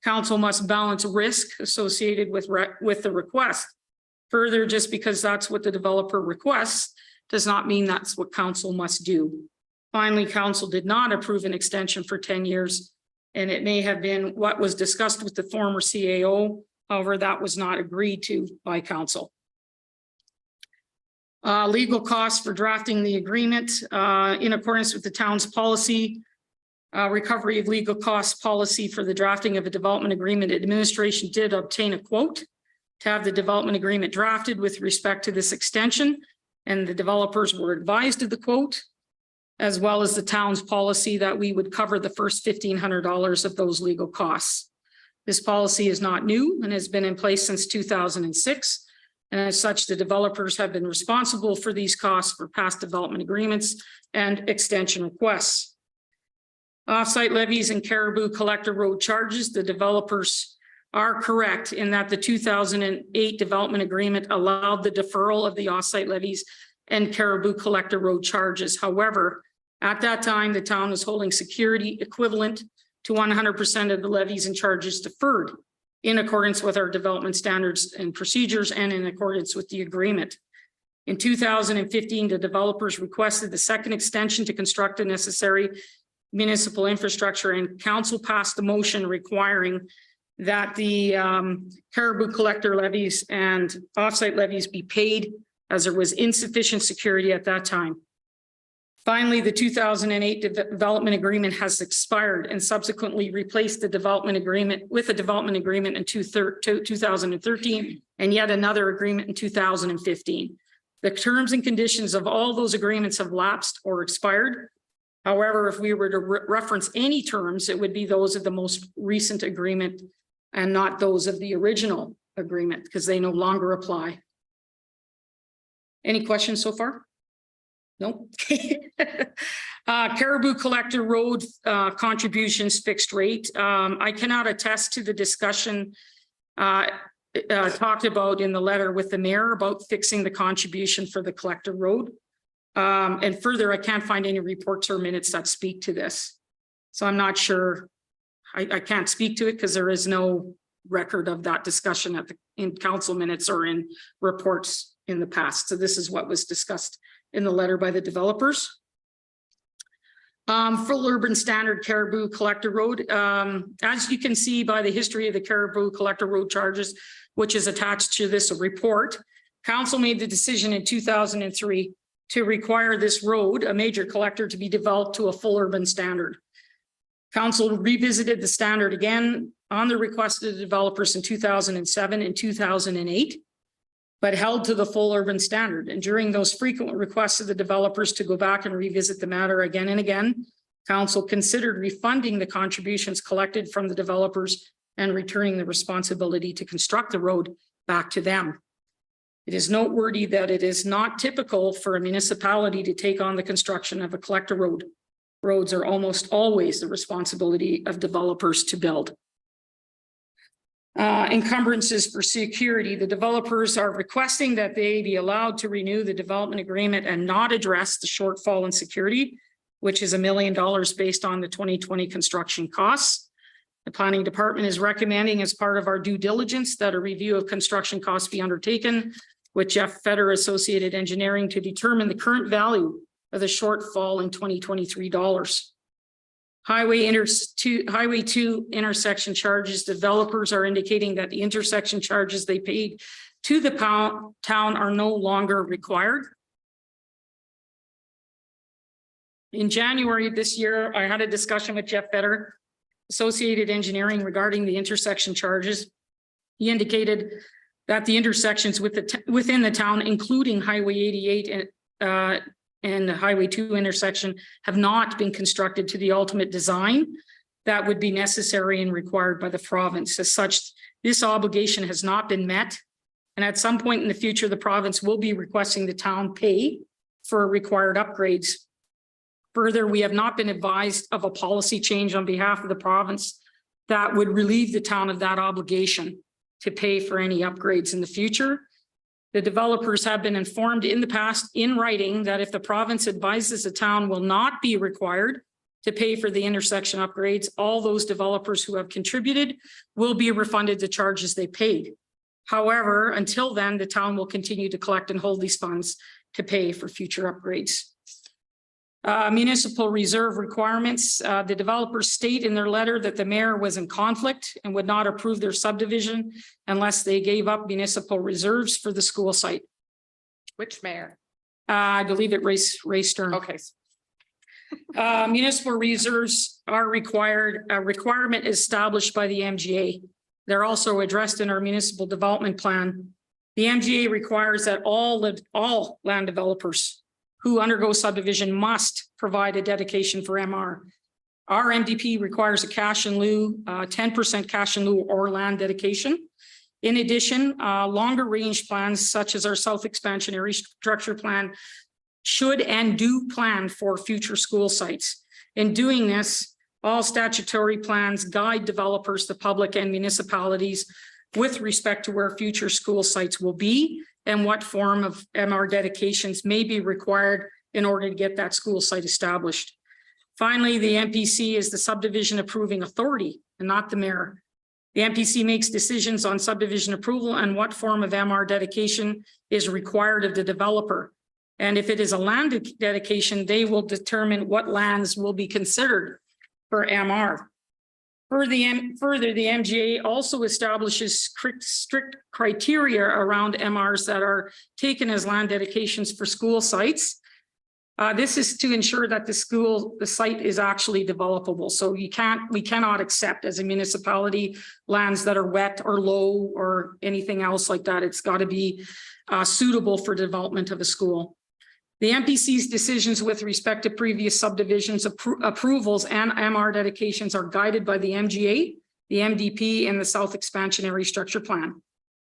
G: Council must balance risk associated with the request. Further, just because that's what the developer requests does not mean that's what council must do. Finally, council did not approve an extension for 10 years, and it may have been what was discussed with the former CAO. However, that was not agreed to by council. Legal costs for drafting the agreement in accordance with the town's policy. Recovery of legal costs policy for the drafting of a development agreement. Administration did obtain a quote to have the development agreement drafted with respect to this extension, and the developers were advised of the quote, as well as the town's policy that we would cover the first $1,500 of those legal costs. This policy is not new and has been in place since 2006. And as such, the developers have been responsible for these costs for past development agreements and extension requests. Offsite levies and Caribou Collector Road charges, the developers are correct in that the 2008 development agreement allowed the deferral of the offsite levies and Caribou Collector Road charges. However, at that time, the town was holding security equivalent to 100% of the levies and charges deferred in accordance with our development standards and procedures and in accordance with the agreement. In 2015, the developers requested the second extension to construct the necessary municipal infrastructure, and council passed a motion requiring that the Caribou Collector levies and offsite levies be paid as there was insufficient security at that time. Finally, the 2008 development agreement has expired and subsequently replaced the development agreement with a development agreement in 2013 and yet another agreement in 2015. The terms and conditions of all those agreements have lapsed or expired. However, if we were to reference any terms, it would be those of the most recent agreement and not those of the original agreement because they no longer apply. Any questions so far? Nope. Caribou Collector Road contributions fixed rate. I cannot attest to the discussion talked about in the letter with the mayor about fixing the contribution for the Collector Road. And further, I can't find any reports or minutes that speak to this. So I'm not sure. I can't speak to it because there is no record of that discussion in council minutes or in reports in the past. So this is what was discussed in the letter by the developers. Full urban standard Caribou Collector Road. As you can see by the history of the Caribou Collector Road charges, which is attached to this report, council made the decision in 2003 to require this road, a major collector, to be developed to a full urban standard. Council revisited the standard again on the request of the developers in 2007 and 2008, but held to the full urban standard. And during those frequent requests of the developers to go back and revisit the matter again and again, council considered refunding the contributions collected from the developers and returning the responsibility to construct the road back to them. It is noteworthy that it is not typical for a municipality to take on the construction of a collector road. Roads are almost always the responsibility of developers to build. Encumbrances for security. The developers are requesting that they be allowed to renew the development agreement and not address the shortfall in security, which is $1 million based on the 2020 construction costs. The planning department is recommending, as part of our due diligence, that a review of construction costs be undertaken with Jeff Fetter Associated Engineering to determine the current value of the shortfall in 2023 dollars. Highway 2 intersection charges. Developers are indicating that the intersection charges they paid to the town are no longer required. In January of this year, I had a discussion with Jeff Fetter, Associated Engineering, regarding the intersection charges. He indicated that the intersections within the town, including Highway 88 and the Highway 2 intersection, have not been constructed to the ultimate design that would be necessary and required by the province. As such, this obligation has not been met. And at some point in the future, the province will be requesting the town pay for required upgrades. Further, we have not been advised of a policy change on behalf of the province that would relieve the town of that obligation to pay for any upgrades in the future. The developers have been informed in the past in writing that if the province advises the town will not be required to pay for the intersection upgrades, all those developers who have contributed will be refunded the charges they paid. However, until then, the town will continue to collect and hold these funds to pay for future upgrades. Municipal reserve requirements. The developers state in their letter that the mayor was in conflict and would not approve their subdivision unless they gave up municipal reserves for the school site.
A: Which mayor?
G: I believe it Ray Stern.
A: Okay.
G: Municipal reserves are required, a requirement established by the MGA. They're also addressed in our municipal development plan. The MGA requires that all land developers who undergo subdivision must provide a dedication for MR. Our MDP requires a cash in lieu, 10% cash in lieu or land dedication. In addition, longer range plans such as our South Expansionary Structure Plan should and do plan for future school sites. In doing this, all statutory plans guide developers, the public and municipalities with respect to where future school sites will be and what form of MR dedications may be required in order to get that school site established. Finally, the MPC is the subdivision approving authority and not the mayor. The MPC makes decisions on subdivision approval and what form of MR dedication is required of the developer. And if it is a land dedication, they will determine what lands will be considered for MR. Further, the MGA also establishes strict criteria around MRs that are taken as land dedications for school sites. This is to ensure that the site is actually developable. So we cannot accept as a municipality lands that are wet or low or anything else like that. It's got to be suitable for development of a school. The MPC's decisions with respect to previous subdivisions approvals and MR dedications are guided by the MGA, the MDP, and the South Expansionary Structure Plan.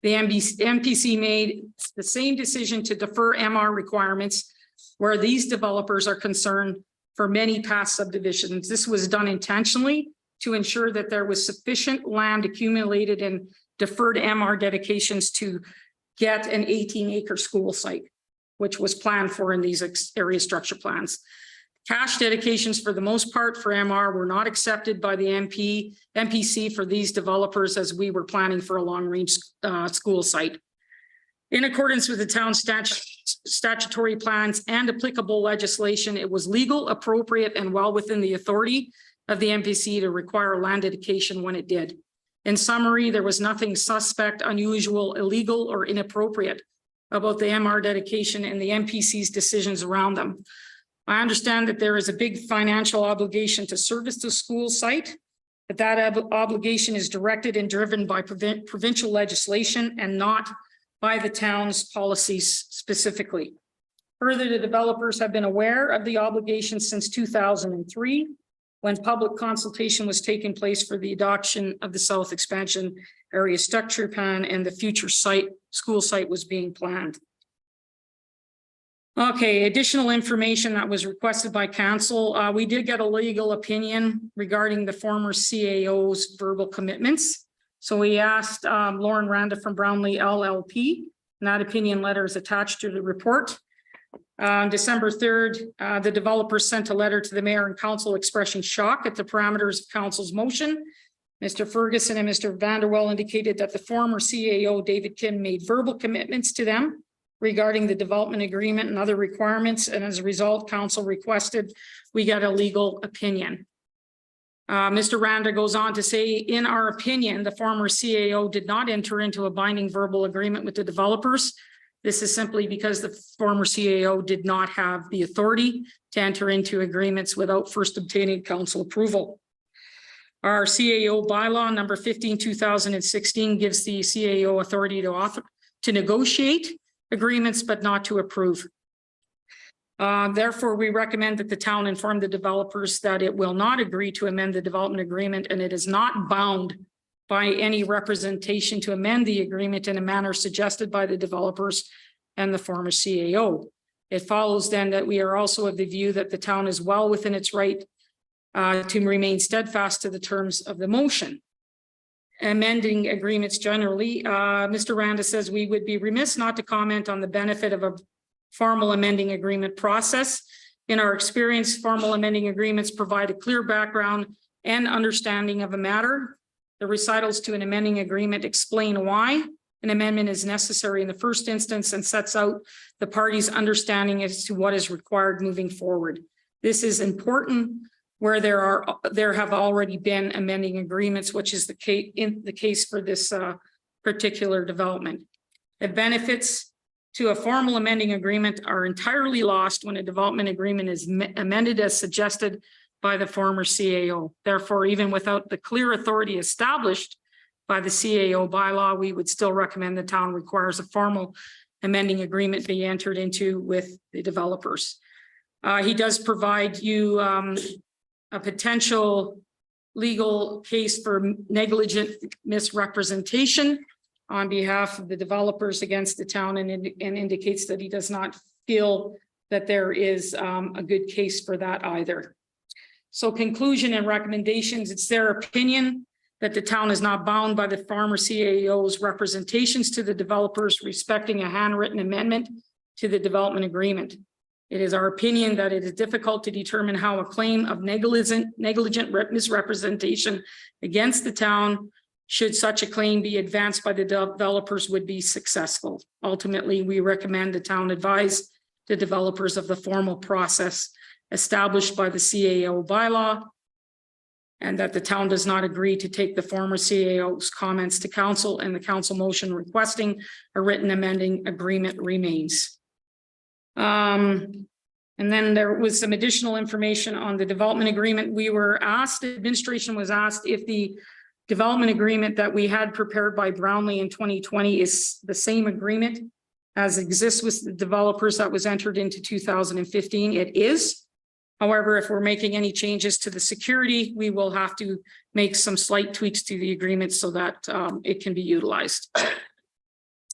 G: The MPC made the same decision to defer MR requirements where these developers are concerned for many past subdivisions. This was done intentionally to ensure that there was sufficient land accumulated and deferred MR dedications to get an 18-acre school site, which was planned for in these area structure plans. Cash dedications for the most part for MR were not accepted by the MPC for these developers as we were planning for a long range school site. In accordance with the town's statutory plans and applicable legislation, it was legal, appropriate, and well within the authority of the MPC to require land dedication when it did. In summary, there was nothing suspect, unusual, illegal, or inappropriate about the MR dedication and the MPC's decisions around them. I understand that there is a big financial obligation to service the school site, But that obligation is directed and driven by provincial legislation and not by the town's policies specifically. Further, the developers have been aware of the obligation since 2003, when public consultation was taking place for the adoption of the South Expansion Area Structure Plan and the future school site was being planned. Okay, additional information that was requested by council. We did get a legal opinion regarding the former CAO's verbal commitments. So we asked Lauren Randa from Brownlee LLP, and that opinion letter is attached to the report. On December 3rd, the developers sent a letter to the mayor and council expressing shock at the parameters of council's motion. Mr. Ferguson and Mr. Vanderwell indicated that the former CAO, David Kim, made verbal commitments to them regarding the development agreement and other requirements. And as a result, council requested we get a legal opinion. Mr. Randa goes on to say, in our opinion, the former CAO did not enter into a binding verbal agreement with the developers. This is simply because the former CAO did not have the authority to enter into agreements without first obtaining council approval. Our CAO bylaw number 15/2016 gives the CAO authority to negotiate agreements, but not to approve. Therefore, we recommend that the town inform the developers that it will not agree to amend the development agreement, and it is not bound by any representation to amend the agreement in a manner suggested by the developers and the former CAO. It follows then that we are also of the view that the town is well within its right to remain steadfast to the terms of the motion. Amending agreements generally, Mr. Randa says we would be remiss not to comment on the benefit of a formal amending agreement process. In our experience, formal amending agreements provide a clear background and understanding of a matter. The recitals to an amending agreement explain why an amendment is necessary in the first instance and sets out the parties' understanding as to what is required moving forward. This is important where there have already been amending agreements, which is the case for this particular development. The benefits to a formal amending agreement are entirely lost when a development agreement is amended as suggested by the former CAO. Therefore, even without the clear authority established by the CAO bylaw, we would still recommend the town requires a formal amending agreement be entered into with the developers. He does provide you a potential legal case for negligent misrepresentation on behalf of the developers against the town, and indicates that he does not feel that there is a good case for that either. So conclusion and recommendations, it's their opinion that the town is not bound by the former CAO's representations to the developers respecting a handwritten amendment to the development agreement. It is our opinion that it is difficult to determine how a claim of negligent misrepresentation against the town, should such a claim be advanced by the developers, would be successful. Ultimately, we recommend the town advise the developers of the formal process established by the CAO bylaw, and that the town does not agree to take the former CAO's comments to council, and the council motion requesting a written amending agreement remains. And then there was some additional information on the development agreement. We were asked, administration was asked if the development agreement that we had prepared by Brownlee in 2020 is the same agreement as exists with the developers that was entered into 2015. It is. However, if we're making any changes to the security, we will have to make some slight tweaks to the agreement so that it can be utilized.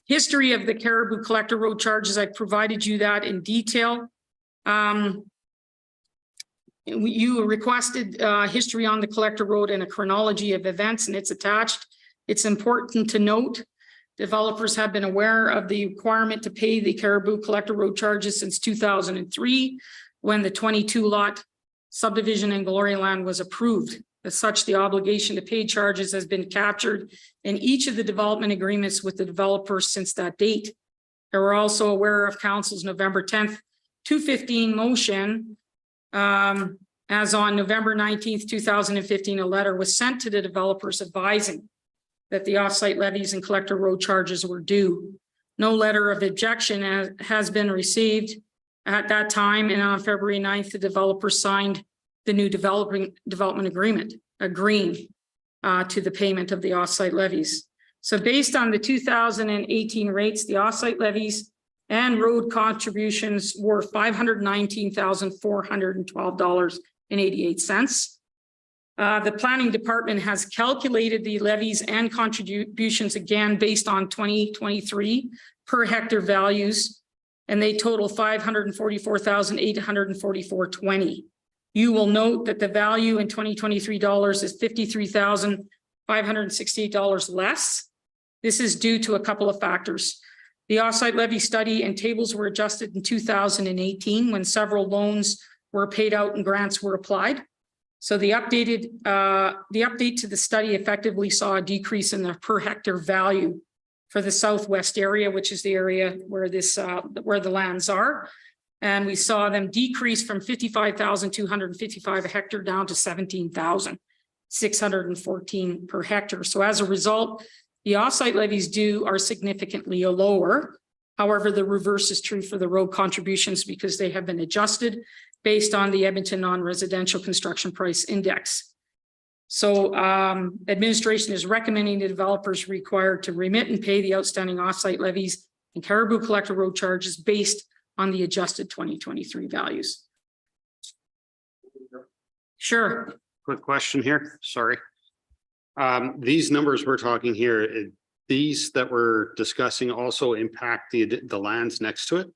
G: History of the Caribou Collector Road charges, I provided you that in detail. You requested history on the Collector Road and a chronology of events, and it's attached. It's important to note developers have been aware of the requirement to pay the Caribou Collector Road charges since 2003, when the 22 lot subdivision in Glory Land was approved. As such, the obligation to pay charges has been captured in each of the development agreements with the developers since that date. They were also aware of council's November 10th, 2015 motion. As on November 19th, 2015, a letter was sent to the developers advising that the offsite levies and Collector Road charges were due. No letter of objection has been received at that time, and on February 9th, the developer signed the new development agreement, agreeing to the payment of the offsite levies. So based on the 2018 rates, the offsite levies and road contributions were $519,412.88. The planning department has calculated the levies and contributions again based on 2023 per hectare values, and they total $544,844.20. You will note that the value in 2023 dollars is $53,568 less. This is due to a couple of factors. The offsite levy study and tables were adjusted in 2018 when several loans were paid out and grants were applied. So the update to the study effectively saw a decrease in the per hectare value for the southwest area, which is the area where where the lands are. And we saw them decrease from 55,255 a hectare down to 17,614 per hectare. So as a result, the offsite levies due are significantly lower. However, the reverse is true for the road contributions because they have been adjusted based on the Edmonton Non-Residential Construction Price Index. So administration is recommending the developers required to remit and pay the outstanding offsite levies and Caribou Collector road charges based on the adjusted 2023 values. Sure.
E: Quick question here, sorry. These numbers we're talking here, these that we're discussing also impact the lands next to it,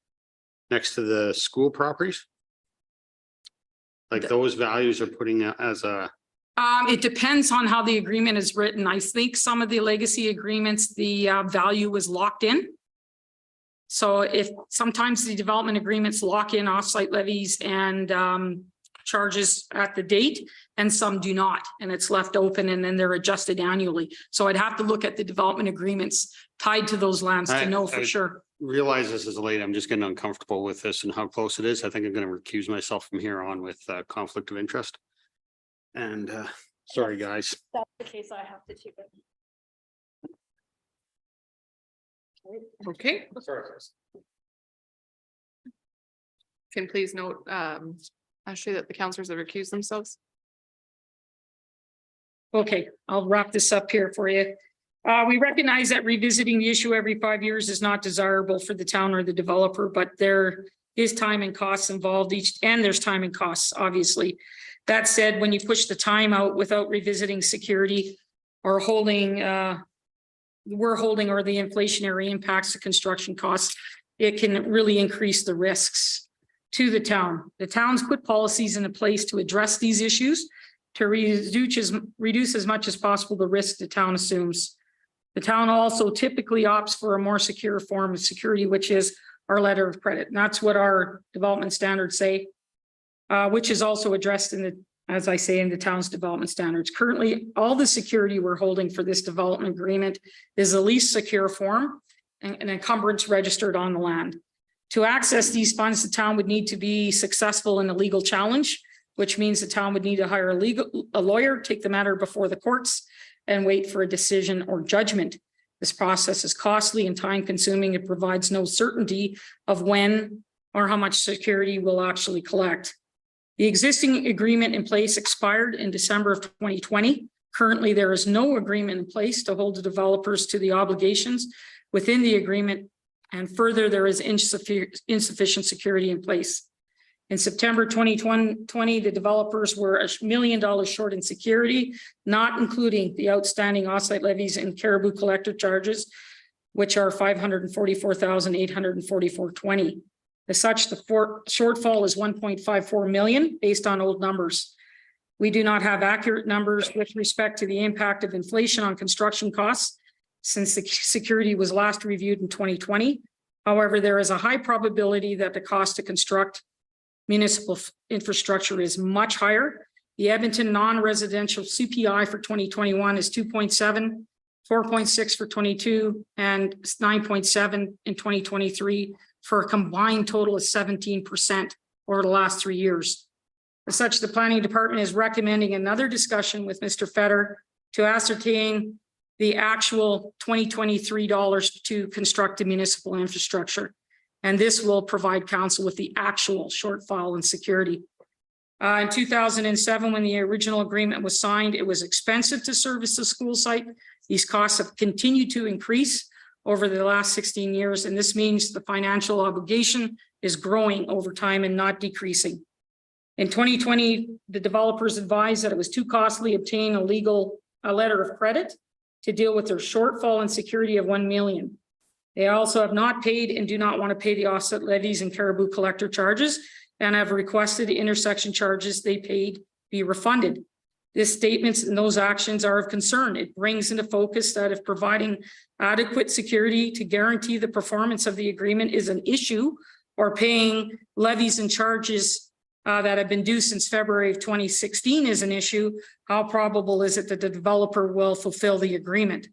E: next to the school properties? Like those values are putting as a.
G: It depends on how the agreement is written. I think some of the legacy agreements, the value was locked in. So if sometimes the development agreements lock in offsite levies and charges at the date, and some do not, and it's left open and then they're adjusted annually. So I'd have to look at the development agreements tied to those lands to know for sure.
E: Realize this is late. I'm just getting uncomfortable with this and how close it is. I think I'm going to recuse myself from here on with conflict of interest. And sorry, guys.
I: That's the case, I have to keep it.
A: Okay, can please note, Ashley, that the councillors have recused themselves.
G: Okay, I'll wrap this up here for you. We recognize that revisiting the issue every 5 years is not desirable for the town or the developer, but there is time and costs involved and there's time and costs, obviously. That said, when you push the time out without revisiting security or holding, or the inflationary impacts to construction costs, it can really increase the risks to the town. The town's put policies into place to address these issues to reduce as much as possible the risk the town assumes. The town also typically opts for a more secure form of security, which is our letter of credit. And that's what our development standards say, which is also addressed in the, as I say, in the town's development standards. Currently, all the security we're holding for this development agreement is the least secure form and an encumbrance registered on the land. To access these funds, the town would need to be successful in a legal challenge, which means the town would need to hire a lawyer, take the matter before the courts, and wait for a decision or judgment. This process is costly and time consuming. It provides no certainty of when or how much security we'll actually collect. The existing agreement in place expired in December of 2020. Currently, there is no agreement in place to hold the developers to the obligations within the agreement. And further, there is insufficient security in place. In September 2020, the developers were $1 million short in security, not including the outstanding offsite levies and Caribou Collector charges, which are $544,844.20. As such, the shortfall is 1.54 million based on old numbers. We do not have accurate numbers with respect to the impact of inflation on construction costs since the security was last reviewed in 2020. However, there is a high probability that the cost to construct municipal infrastructure is much higher. The Edmonton non-residential CPI for 2021 is 2.7, 4.6 for 22, and 9.7 in 2023 for a combined total of 17% over the last 3 years. As such, the planning department is recommending another discussion with Mr. Fetter to ascertain the actual 2023 dollars to construct the municipal infrastructure. And this will provide council with the actual shortfall in security. In 2007, when the original agreement was signed, it was expensive to service the school site. These costs have continued to increase over the last 16 years, and this means the financial obligation is growing over time and not decreasing. In 2020, the developers advised that it was too costly to obtain a letter of credit to deal with their shortfall in security of 1 million. They also have not paid and do not want to pay the offset levies and caribou collector charges, and have requested the intersection charges they paid be refunded. This statements and those actions are of concern. It brings into focus that if providing adequate security to guarantee the performance of the agreement is an issue, or paying levies and charges that have been due since February of 2016 is an issue, how probable is it that the developer will fulfill the agreement?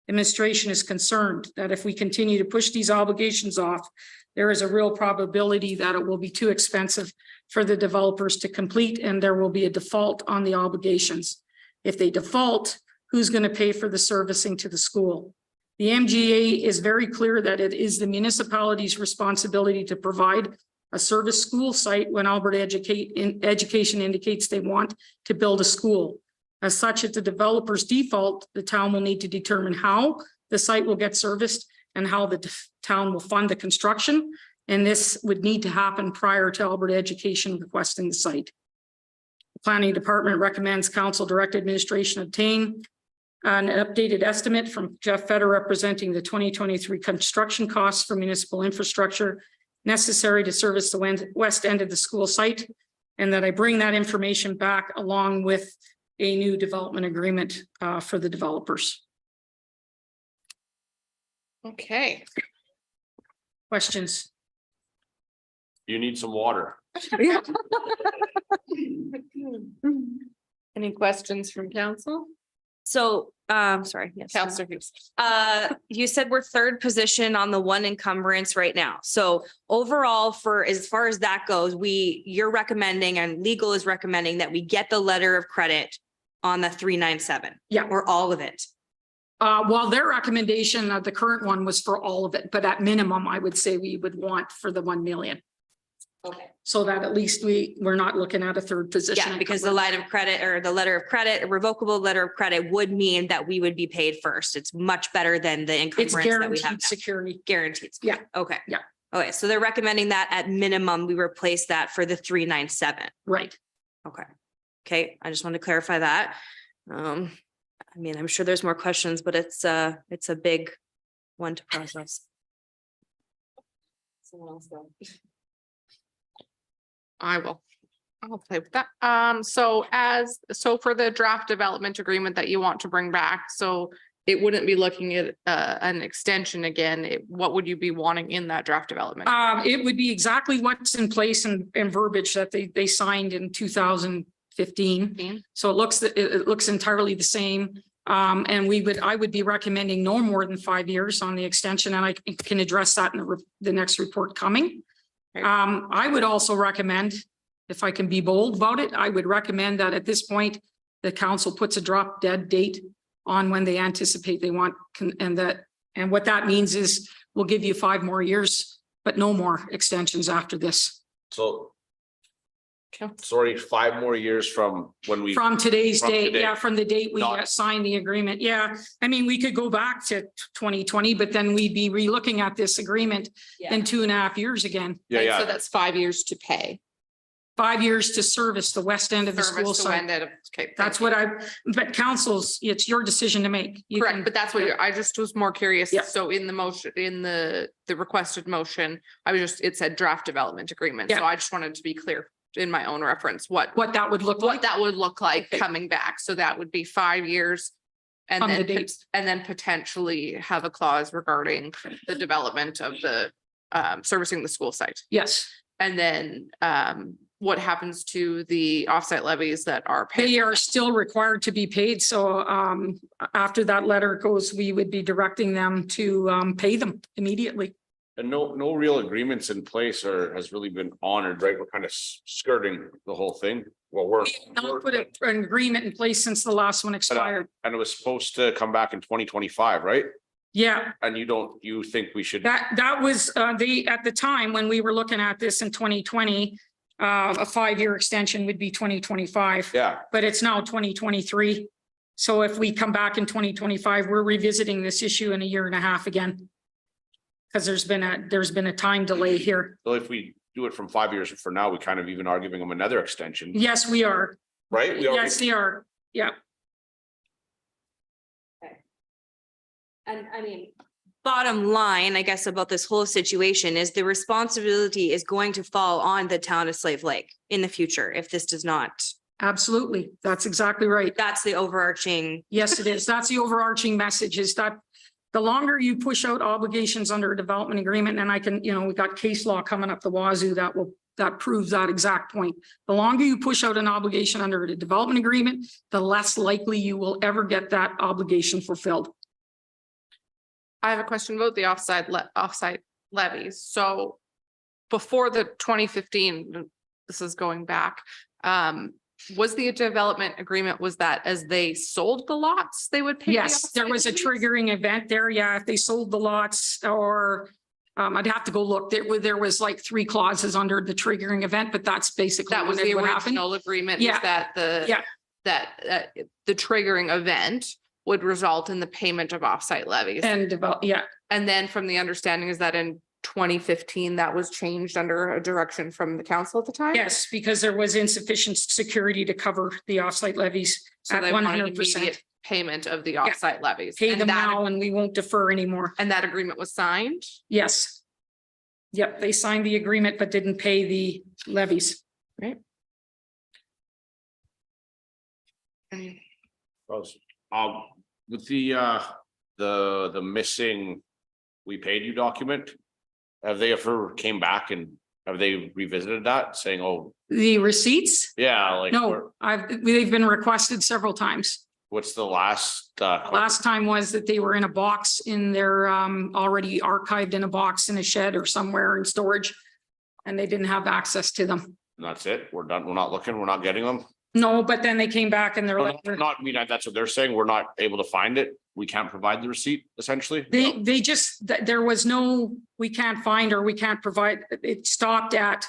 G: Administration is concerned that if we continue to push these obligations off, there is a real probability that it will be too expensive for the developers to complete, and there will be a default on the obligations. If they default, who's going to pay for the servicing to the school? The MGA is very clear that it is the municipality's responsibility to provide a service school site when Alberta Education indicates they want to build a school. As such, at the developer's default, the town will need to determine how the site will get serviced and how the town will fund the construction. And this would need to happen prior to Alberta Education requesting the site. The Planning Department recommends Council direct administration obtain an updated estimate from Jeff Fetter representing the 2023 construction costs for municipal infrastructure necessary to service the west end of the school site, and that I bring that information back along with a new development agreement for the developers.
A: Okay.
G: Questions?
B: You need some water.
A: Any questions from council?
H: So, sorry, yes.
A: Councillor Hughes.
H: You said we're third position on the one encumbrance right now. So overall, for as far as that goes, you're recommending and legal is recommending that we get the letter of credit on the 397.
G: Yeah.
H: Or all of it.
G: Well, their recommendation, the current one was for all of it, but at minimum, I would say we would want for the 1 million.
H: Okay.
G: So that at least we're not looking at a third position.
H: Yeah, because the line of credit or the letter of credit, a revocable letter of credit would mean that we would be paid first. It's much better than the
G: It's
H: encumbrance that we have
G: guaranteed
H: now.
G: security.
H: Guaranteed.
G: Yeah.
H: Okay.
G: Yeah.
H: Okay, so they're recommending that at minimum, we replace that for the 397.
G: Right.
H: Okay. Okay, I just wanted to clarify that. I mean, I'm sure there's more questions, but it's a big one to process. Someone else go.
A: I'll play with that. So for the draft development agreement that you want to bring back, so it wouldn't be looking at an extension again. What would you be wanting in that draft development?
G: It would be exactly what's in place and verbiage that they signed in 2015. So it looks entirely the same. And I would be recommending no more than 5 years on the extension, and I can address that in the next report coming.
A: Okay.
G: I would also recommend, if I can be bold about it, I would recommend that at this point, the council puts a drop dead date on when they anticipate they want, and what that means is we'll give you 5 more years, but no more extensions after this.
B: So.
A: Okay.
B: Sorry, 5 more years from when we.
G: From today's
B: From
G: date,
B: today.
G: yeah, from the date we
B: Not-
G: signed the agreement, yeah. I mean, we could go back to 2020, but then we'd be re-looking at this agreement in 2.5 years again.
B: Yeah,
A: And so
B: yeah.
A: that's 5 years to pay.
G: 5 years to service the west end of the school
A: Service to
G: site.
A: end it. Okay.
G: That's
A: thank you.
G: what it's your decision to make. You
A: Correct,
G: can-
A: but that's what I just was more curious.
G: Yeah.
A: So in the motion, in the requested motion, it said draft development agreement. So
G: Yeah.
A: I just wanted to be clear in my own reference, what
G: What that would look like.
A: that would look like
G: Okay.
A: coming back. So that would be 5 years. And
G: From the
A: then,
G: dates.
A: and then potentially have a clause regarding the development of the servicing the school site.
G: Yes,
A: And then what happens to the offsite levies that are paid?
G: they are still required to be paid. So after that letter goes, we would be directing them to pay them immediately.
B: And no real agreements in place or has really been honored, right? We're kind of skirting the whole thing. Well,
G: We have not put an agreement in place since the last one expired.
B: and it was supposed to come back in 2025, right?
G: Yeah,
B: And you think we should?
G: that was, at the time when we were looking at this in 2020, a 5-year extension would be 2025.
B: Yeah,
G: But it's now 2023. So if we come back in 2025, we're revisiting this issue in a year and a half again. Because there's been a time delay here.
B: so if we do it from 5 years from now, we kind of even are giving them another extension,
G: Yes, we are.
B: right? We already-
G: Yes, they are. Yeah.
H: And I mean, bottom line, I guess, about this whole situation is the responsibility is going to fall on the town of Slave Lake in the future if this does not.
G: Absolutely. That's exactly right.
H: That's the overarching.
G: Yes, it is. That's the overarching message is that the longer you push out obligations under a development agreement, and I can, we got case law coming up the wazoo that proves that exact point. The longer you push out an obligation under a development agreement, the less likely you will ever get that obligation fulfilled.
A: I have a question about the offsite levies. So before the 2015, this is going back, was the development agreement, was that as they sold the lots, they would pay? the
G: Yes, there
A: offsite
G: was a
A: levies?
G: triggering event there. Yeah, if they sold the lots or I'd have to go look. There was like 3 clauses under the triggering event, but that's basically
A: That was
G: when it
A: the
G: would happen.
A: original agreement,
G: Yeah.
A: is that
G: Yeah.
A: the triggering event would result in the payment of offsite levies.
G: And about, yeah,
A: And then from the understanding is that in 2015, that was changed under a direction from the council at the time?
G: yes, because there was insufficient security to cover the offsite levies
A: So
G: at
A: they wanted
G: 100%.
A: immediate payment of the offsite levies.
G: Pay
A: And
G: them
A: that-
G: now and we won't defer anymore.
A: And that agreement was signed?
G: Yes. Yep, they signed the agreement but didn't pay the levies.
B: With the missing, we paid you document, have they ever came back and have they revisited that saying, oh,
G: The receipts?
B: yeah, like,
G: No, they've been requested several times.
B: what's the last,
G: Last time was that they were in a box in their already archived in a box in a shed or somewhere in storage. And they didn't have access to them.
B: and that's it, we're done, we're not looking, we're not getting them?
G: No, but then they came back and they're
B: No,
G: like,
B: Not, I mean, that's what they're saying, we're not able to find it, we can't provide the receipt, essentially?
G: they just, there was no, we can't find or we can't provide, it stopped at.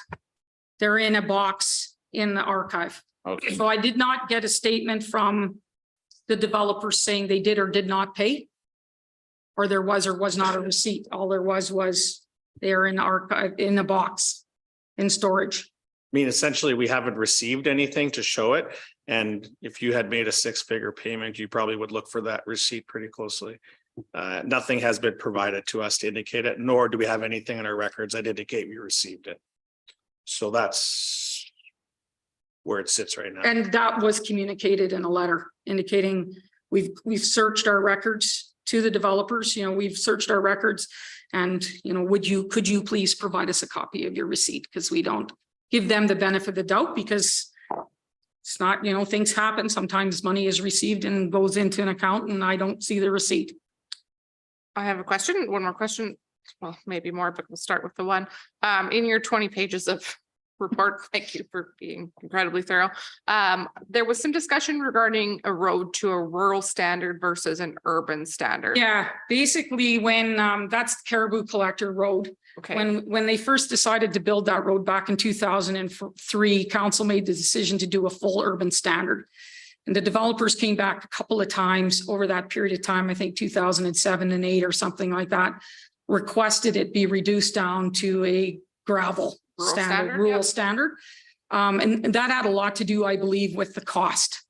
G: They're in a box in the archive.
B: Okay,
G: So I did not get a statement from the developers saying they did or did not pay. Or there was or was not a receipt. All there was they're in archive, in a box, in storage.
F: I mean, essentially, we haven't received anything to show it. And if you had made a 6-figure payment, you probably would look for that receipt pretty closely. Nothing has been provided to us to indicate it, nor do we have anything in our records that indicate we received it. So that's where it sits right now.
G: And that was communicated in a letter indicating we've searched our records to the developers, we've searched our records. And, could you please provide us a copy of your receipt? Because we don't give them the benefit of the doubt because it's not, things happen. Sometimes money is received and goes into an account and I don't see the receipt.
A: I have a question, one more question, well, maybe more, but we'll start with the one. In your 20 pages of report, thank you for being incredibly thorough. There was some discussion regarding a road to a rural standard versus an urban standard.
G: Yeah, basically when, that's Caribou Collector Road.
A: Okay,
G: When they first decided to build that road back in 2003, council made the decision to do a full urban standard. And the developers came back a couple of times over that period of time, I think 2007 and 8 or something like that, requested it be reduced down to a gravel
A: Rural
G: standard,
A: standard,
G: rural
A: yep.
G: standard. And that had a lot to do, I believe, with the cost.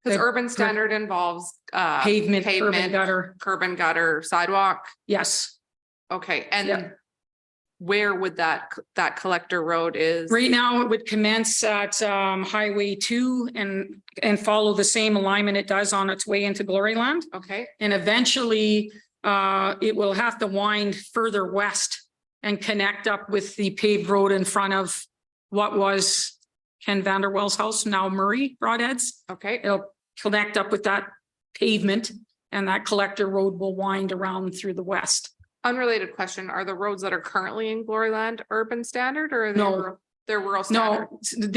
A: because
G: the
A: urban standard involves
G: Pavement, curb and gutter,
A: curb and gutter, sidewalk.
G: yes.
A: Okay,
G: Yeah.
A: and where would that collector road is?
G: Right now, it would commence at Highway 2 and follow the same alignment it does on its way into Gloryland.
A: Okay,
G: And eventually, it will have to wind further west and connect up with the paved road in front of what was Ken Vanderwell's house, now Murray Broadheads.
A: okay.
G: It'll connect up with that pavement and that collector road will wind around through the west.
A: Unrelated question, are the roads that are currently in Gloryland urban standard or are they
G: No.
A: rural? They're rural standard?
G: No,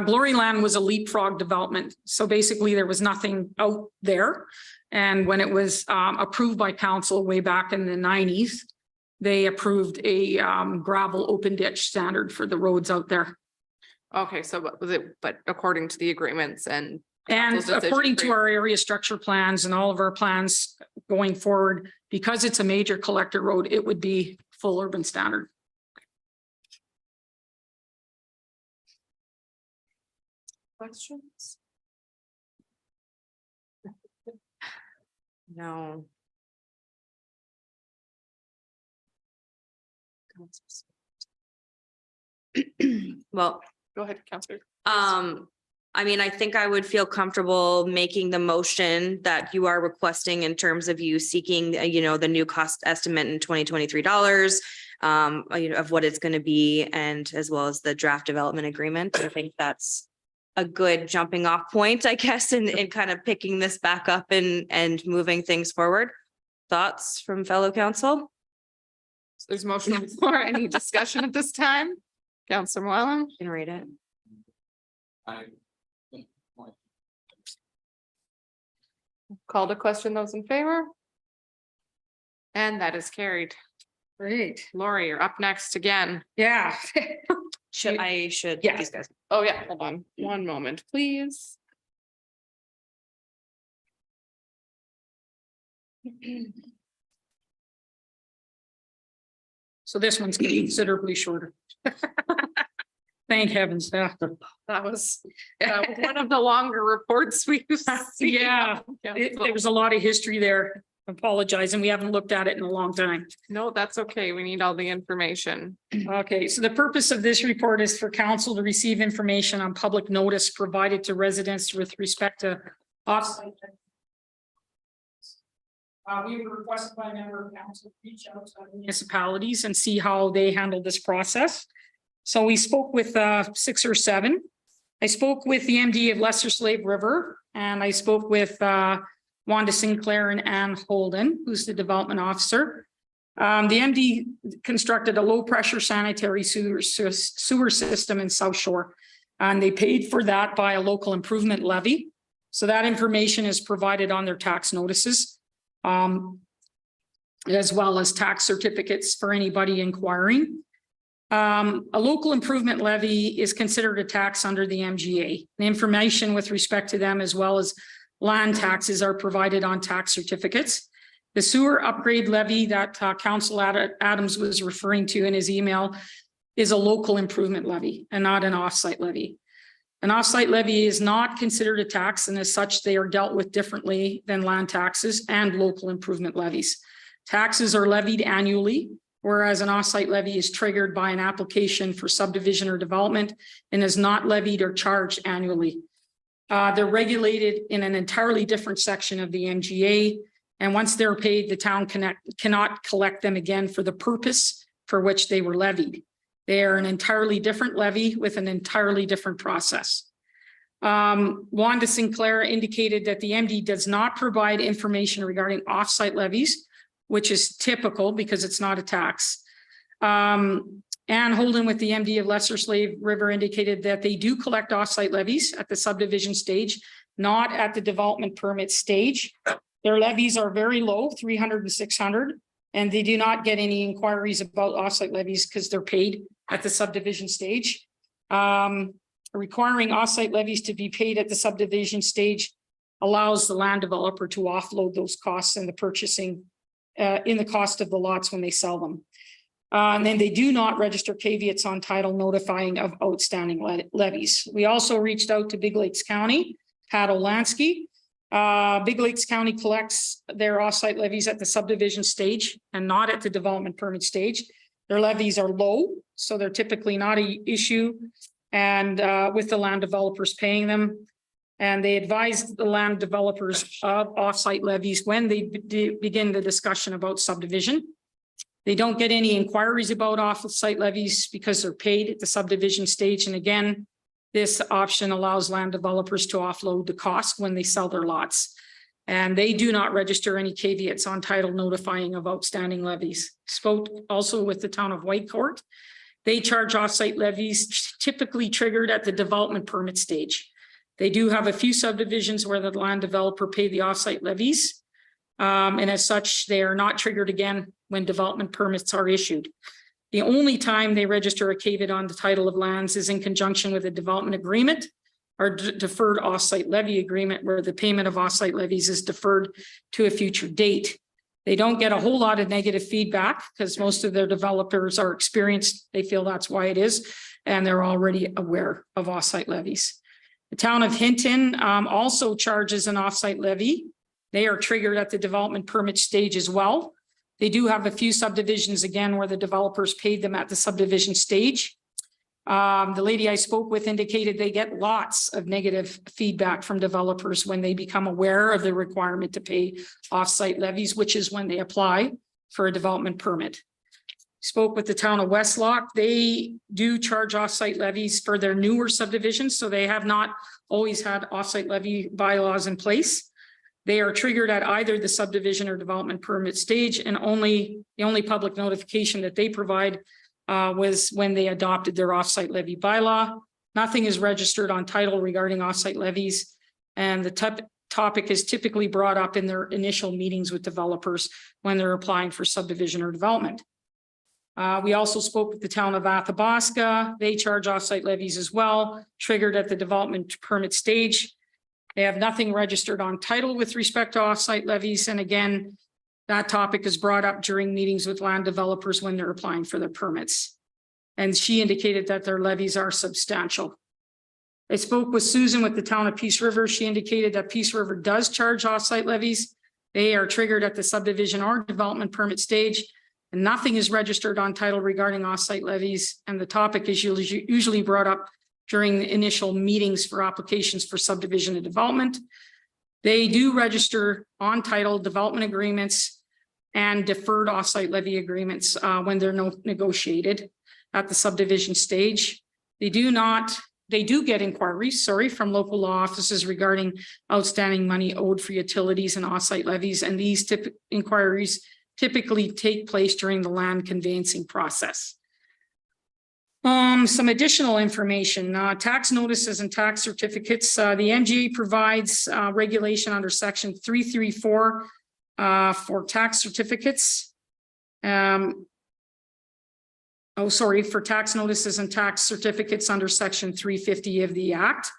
G: Gloryland was a leapfrog development. So basically there was nothing out there. And when it was approved by council way back in the 90s, they approved a gravel open ditch standard for the roads out there.
A: Okay, so what was it, but according to the agreements and.
G: And
A: council's decision
G: according to
A: free.
G: our area structure plans and all of our plans going forward, because it's a major collector road, it would be full urban standard.
A: Questions?
H: No. Well,
A: Go ahead, Counselor.
H: I mean, I think I would feel comfortable making the motion that you are requesting in terms of you seeking, you know, the new cost estimate in $2023. You know, of what it's going to be, and as well as the draft development agreement. I think that's a good jumping off point, I guess, in kind of picking this back up and moving things forward. Thoughts from fellow council?
A: So there's motion on the floor. Any discussion at this time? Counselor Moreland,
H: You can read it.
C: I,
A: call to question those in favor. And that is carried.
G: Great.
A: Lori, you're up next again.
G: Yeah.
H: Should I should?
G: Yeah.
H: These guys.
A: Oh, yeah, hold on one moment, please.
G: So this one's getting considerably shorter. Thank heavens. Yeah.
A: That was one of the longer reports we've seen.
G: Yeah, there was a lot of history there. Apologize, and we haven't looked at it in a long time.
A: No, that's okay. We need all the information.
G: Okay, so the purpose of this report is for council to receive information on public notice provided to residents with respect to offsite. We were requested by a member of council to reach out to municipalities and see how they handle this process. So we spoke with 6 or 7. I spoke with the MD of Lesser Slave River, and I spoke with Wanda Sinclair and Ann Holden, who's the development officer. The MD constructed a low pressure sanitary sewer system in South Shore, and they paid for that by a local improvement levy. So that information is provided on their tax notices, as well as tax certificates for anybody inquiring. A local improvement levy is considered a tax under the MGA. The information with respect to them, as well as land taxes, are provided on tax certificates. The sewer upgrade levy that Councillor Adams was referring to in his email is a local improvement levy and not an offsite levy. An offsite levy is not considered a tax, and as such, they are dealt with differently than land taxes and local improvement levies. Taxes are levied annually, whereas an offsite levy is triggered by an application for subdivision or development and is not levied or charged annually. They're regulated in an entirely different section of the MGA, and once they're paid, the town cannot collect them again for the purpose for which they were levied. They are an entirely different levy with an entirely different process. Wanda Sinclair indicated that the MD does not provide information regarding offsite levies, which is typical because it's not a tax. Ann Holden with the MD of Lesser Slave River indicated that they do collect offsite levies at the subdivision stage, not at the development permit stage. Their levies are very low, 300 and 600, and they do not get any inquiries about offsite levies because they're paid at the subdivision stage. Requiring offsite levies to be paid at the subdivision stage allows the land developer to offload those costs in the purchasing, in the cost of the lots when they sell them. And then they do not register caveats on title notifying of outstanding levies. We also reached out to Big Lakes County, Pat Olansky. Big Lakes County collects their offsite levies at the subdivision stage and not at the development permit stage. Their levies are low, so they're typically not an issue, and with the land developers paying them. And they advise the land developers of offsite levies when they begin the discussion about subdivision. They don't get any inquiries about offsite levies because they're paid at the subdivision stage. And again, this option allows land developers to offload the cost when they sell their lots. And they do not register any caveats on title notifying of outstanding levies. Spoke also with the town of Whitecourt. They charge offsite levies typically triggered at the development permit stage. They do have a few subdivisions where the land developer pay the offsite levies. And as such, they are not triggered again when development permits are issued. The only time they register a caveat on the title of lands is in conjunction with a development agreement or deferred offsite levy agreement, where the payment of offsite levies is deferred to a future date. They don't get a whole lot of negative feedback because most of their developers are experienced. They feel that's why it is, and they're already aware of offsite levies. The town of Hinton also charges an offsite levy. They are triggered at the development permit stage as well. They do have a few subdivisions again where the developers paid them at the subdivision stage. The lady I spoke with indicated they get lots of negative feedback from developers when they become aware of the requirement to pay offsite levies, which is when they apply for a development permit. Spoke with the town of Westlock. They do charge offsite levies for their newer subdivisions, so they have not always had offsite levy bylaws in place. They are triggered at either the subdivision or development permit stage, and the only public notification that they provide was when they adopted their offsite levy bylaw. Nothing is registered on title regarding offsite levies, and the topic is typically brought up in their initial meetings with developers when they're applying for subdivision or development. We also spoke with the town of Athabasca. They charge offsite levies as well, triggered at the development permit stage. They have nothing registered on title with respect to offsite levies. And again, that topic is brought up during meetings with land developers when they're applying for their permits. And she indicated that their levies are substantial. I spoke with Susan with the town of Peace River. She indicated that Peace River does charge offsite levies. They are triggered at the subdivision or development permit stage, and nothing is registered on title regarding offsite levies. And the topic is usually brought up during the initial meetings for applications for subdivision and development. They do register on title development agreements and deferred offsite levy agreements when they're negotiated at the subdivision stage. They do get inquiries, from local law offices regarding outstanding money owed for utilities and offsite levies. And these inquiries typically take place during the land conveyancing process. Some additional information, tax notices and tax certificates. The MGA provides regulation under section 334 for tax certificates. For tax notices and tax certificates under section 350 of the Act.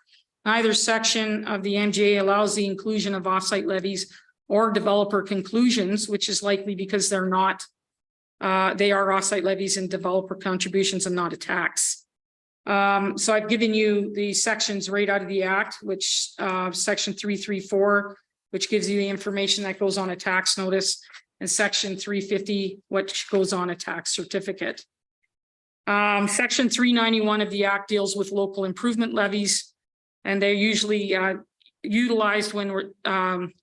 G: Neither section of the MGA allows the inclusion of offsite levies or developer conclusions, which is likely because they're not, they are offsite levies and developer contributions and not a tax. So I've given you the sections right out of the Act, which section 334, which gives you the information that goes on a tax notice, and section 350, which goes on a tax certificate. Section 391 of the Act deals with local improvement levies, and they're usually utilized when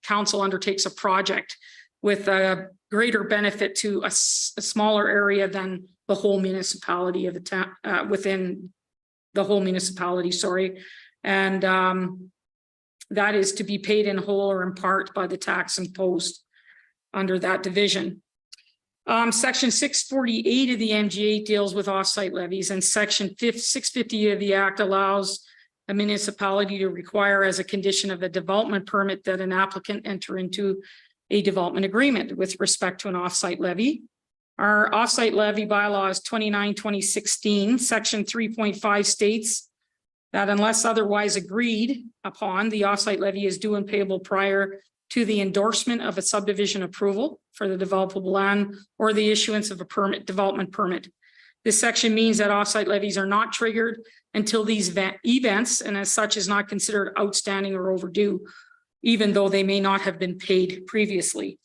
G: council undertakes a project with a greater benefit to a smaller area than the whole municipality of the town, within the whole municipality, and that is to be paid in whole or in part by the tax imposed under that division. Section 648 of the MGA deals with offsite levies, and section 650 of the Act allows a municipality to require as a condition of a development permit that an applicant enter into a development agreement with respect to an offsite levy. Our offsite levy bylaw is 29/2016. Section 3.5 states that unless otherwise agreed upon, the offsite levy is due and payable prior to the endorsement of a subdivision approval for the developable land or the issuance of a development permit. This section means that offsite levies are not triggered until these events, and as such is not considered outstanding or overdue, even though they may not have been paid previously.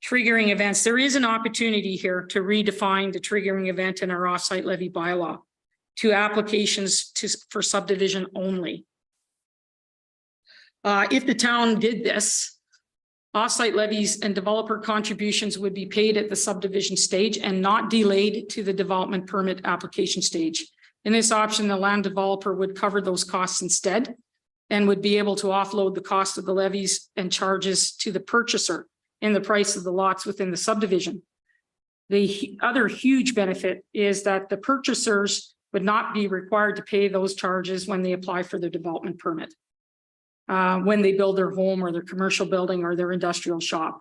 G: Triggering events, there is an opportunity here to redefine the triggering event in our offsite levy bylaw to applications for subdivision only. If the town did this, offsite levies and developer contributions would be paid at the subdivision stage and not delayed to the development permit application stage. In this option, the land developer would cover those costs instead and would be able to offload the cost of the levies and charges to the purchaser in the price of the lots within the subdivision. The other huge benefit is that the purchasers would not be required to pay those charges when they apply for their development permit. When they build their home or their commercial building or their industrial shop.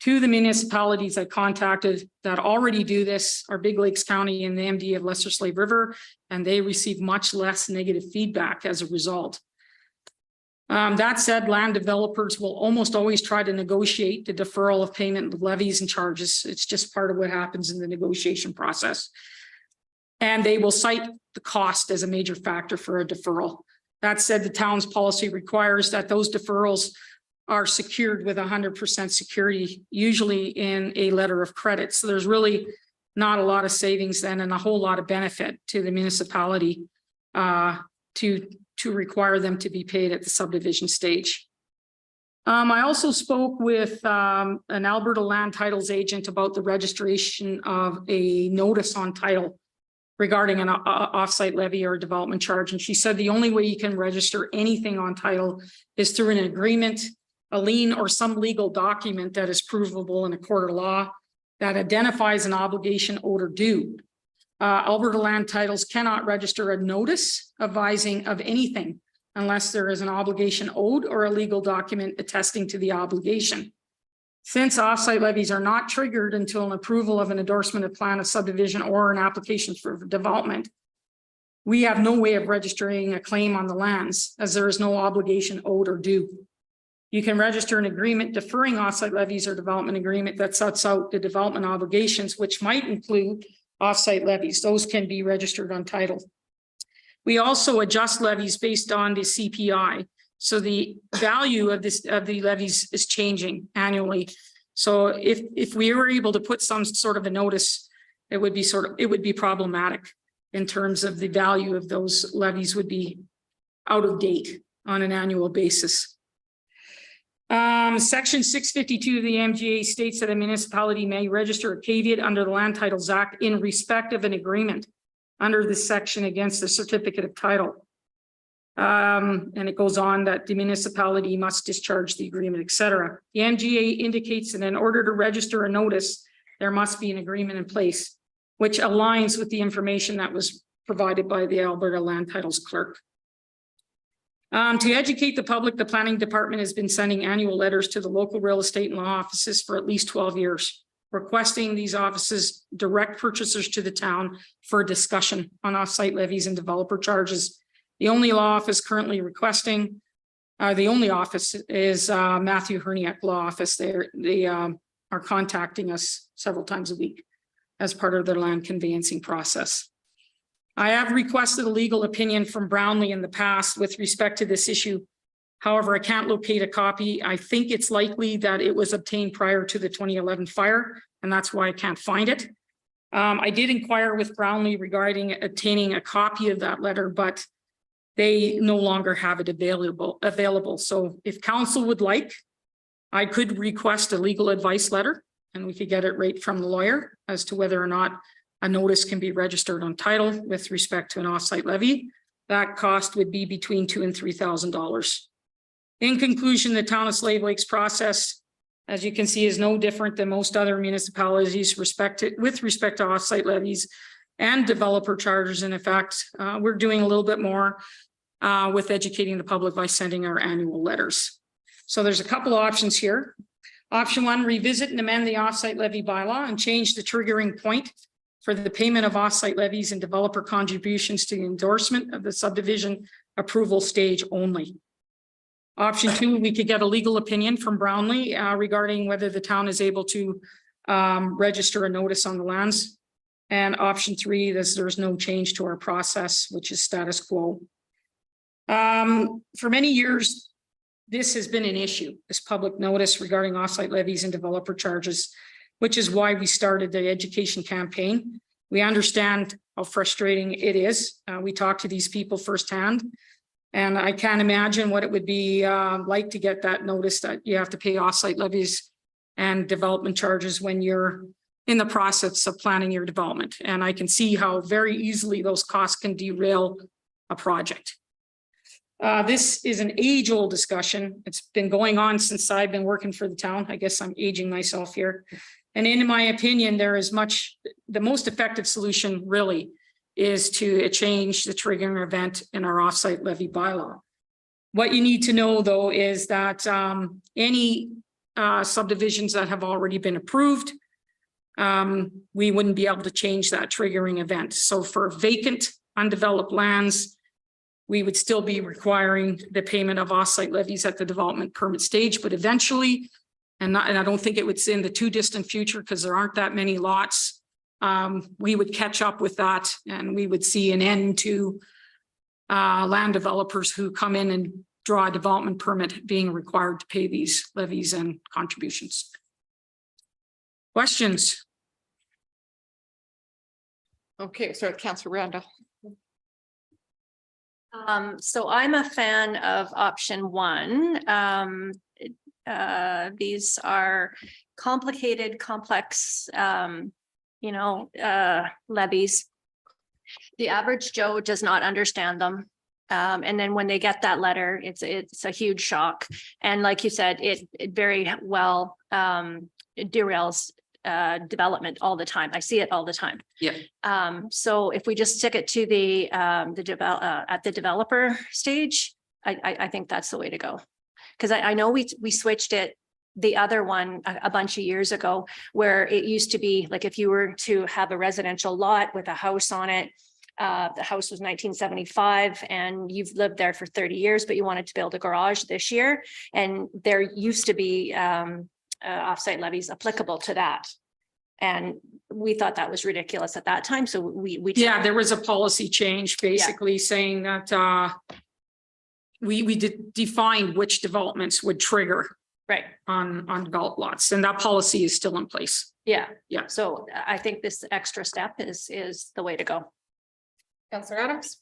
G: To the municipalities I contacted that already do this are Big Lakes County and the MD of Lesser Slave River, and they receive much less negative feedback as a result. That said, land developers will almost always try to negotiate the deferral of payment of levies and charges. It's just part of what happens in the negotiation process. And they will cite the cost as a major factor for a deferral. That said, the town's policy requires that those deferrals are secured with 100% security, usually in a letter of credit. So there's really not a lot of savings then and a whole lot of benefit to the municipality to require them to be paid at the subdivision stage. I also spoke with an Alberta land titles agent about the registration of a notice on title regarding an offsite levy or development charge. And she said the only way you can register anything on title is through an agreement, a lien, or some legal document that is provable in a court of law that identifies an obligation owed or due. Alberta land titles cannot register a notice advising of anything unless there is an obligation owed or a legal document attesting to the obligation. Since offsite levies are not triggered until an approval of an endorsement of plan of subdivision or an application for development, we have no way of registering a claim on the lands as there is no obligation owed or due. You can register an agreement deferring offsite levies or development agreement that sets out the development obligations, which might include offsite levies. Those can be registered on title. We also adjust levies based on the CPI. So the value of the levies is changing annually. So if we were able to put some sort of a notice, it would be problematic in terms of the value of those levies would be out of date on an annual basis. Section 652 of the MGA states that a municipality may register a caveat under the Land Titles Act in respect of an agreement under this section against the certificate of title. And it goes on that the municipality must discharge the agreement, etc. The MGA indicates that in order to register a notice, there must be an agreement in place, which aligns with the information that was provided by the Alberta Land Titles Clerk. To educate the public, the planning department has been sending annual letters to the local real estate and law offices for at least 12 years, requesting these offices direct purchasers to the town for a discussion on offsite levies and developer charges. The only law office currently requesting, the only office is Matthew Herniak Law Office. They are contacting us several times a week as part of their land conveyancing process. I have requested a legal opinion from Brownlee in the past with respect to this issue. However, I can't locate a copy. I think it's likely that it was obtained prior to the 2011 fire, and that's why I can't find it. I did inquire with Brownlee regarding obtaining a copy of that letter, but they no longer have it available. So if council would like, I could request a legal advice letter and we could get it right from the lawyer as to whether or not a notice can be registered on title with respect to an offsite levy. That cost would be between $2,000 and $3,000. In conclusion, the town of Slave Lake's process, as you can see, is no different than most other municipalities with respect to offsite levies and developer charges. And in fact, we're doing a little bit more with educating the public by sending our annual letters. So there's a couple of options here. Option one, revisit and amend the offsite levy bylaw and change the triggering point for the payment of offsite levies and developer contributions to the endorsement of the subdivision approval stage only. Option two, we could get a legal opinion from Brownlee regarding whether the town is able to register a notice on the lands. And option three, there's no change to our process, which is status quo. For many years, this has been an issue, this public notice regarding offsite levies and developer charges, which is why we started the education campaign. We understand how frustrating it is. We talk to these people firsthand, and I can't imagine what it would be like to get that notice that you have to pay offsite levies and development charges when you're in the process of planning your development. And I can see how very easily those costs can derail a project. This is an age-old discussion. It's been going on since I've been working for the town. I guess I'm aging myself here. And in my opinion, the most effective solution really is to change the triggering event in our offsite levy bylaw. What you need to know though is that any subdivisions that have already been approved, we wouldn't be able to change that triggering event. So for vacant undeveloped lands, we would still be requiring the payment of off-site levies at the development permit stage, but eventually, and I don't think it would in the too distant future because there aren't that many lots. We would catch up with that and we would see an end to land developers who come in and draw a development permit being required to pay these levies and contributions. Questions?
A: Okay, so Councillor Randall.
I: So I'm a fan of option one. These are complicated, complex, levies. The average Joe does not understand them. And then when they get that letter, it's a huge shock. And like you said, it very well derails development all the time. I see it all the time.
G: Yeah.
I: So if we just stick it to at the developer stage, I think that's the way to go. Because I know we switched it, the other one a bunch of years ago, where it used to be like if you were to have a residential lot with a house on it, the house was 1975 and you've lived there for 30 years, but you wanted to build a garage this year. And there used to be offsite levies applicable to that. And we thought that was ridiculous at that time. So we
G: Yeah, there was a policy change basically saying that we defined which developments would trigger
I: right.
G: on developed lots, and that policy is still in place.
I: Yeah.
G: Yeah.
I: So I think this extra step is the way to go.
A: Councillor Adams.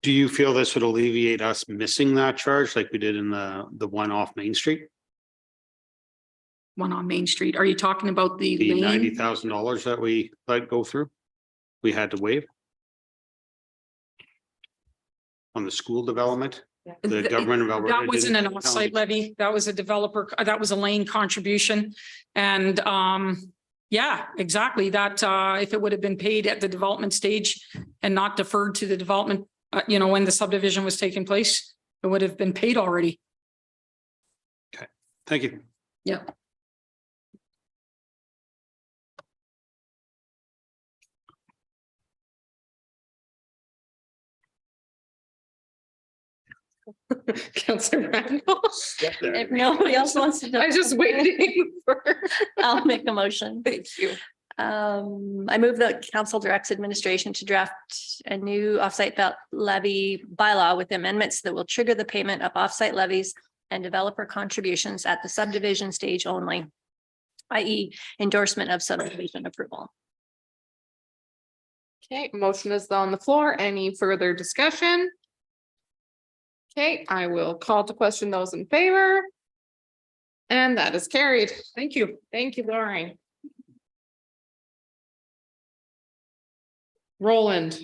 E: Do you feel this would alleviate us missing that charge like we did in the one off Main Street?
G: One on Main Street. Are you talking about the
E: The
G: lane?
E: $90,000 that we let go through? We had to waive? On the school development? The government of Alberta
G: That wasn't an
E: didn't-
G: offsite levy. That was a developer, that was a lane contribution. And yeah, exactly. That if it would have been paid at the development stage and not deferred to the development, when the subdivision was taking place, it would have been paid already.
E: Thank you.
G: Yeah.
A: Councillor Randall.
I: If nobody else wants to.
A: I was just waiting for.
I: I'll make a motion.
A: Thank you.
I: I move that council directs administration to draft a new offsite levy bylaw with amendments that will trigger the payment of offsite levies and developer contributions at the subdivision stage only, i.e. endorsement of subdivision approval.
A: Okay, motion is on the floor. Any further discussion? Okay, I will call to question those in favor. And that is carried. Thank you. Thank you, Lauren. Roland.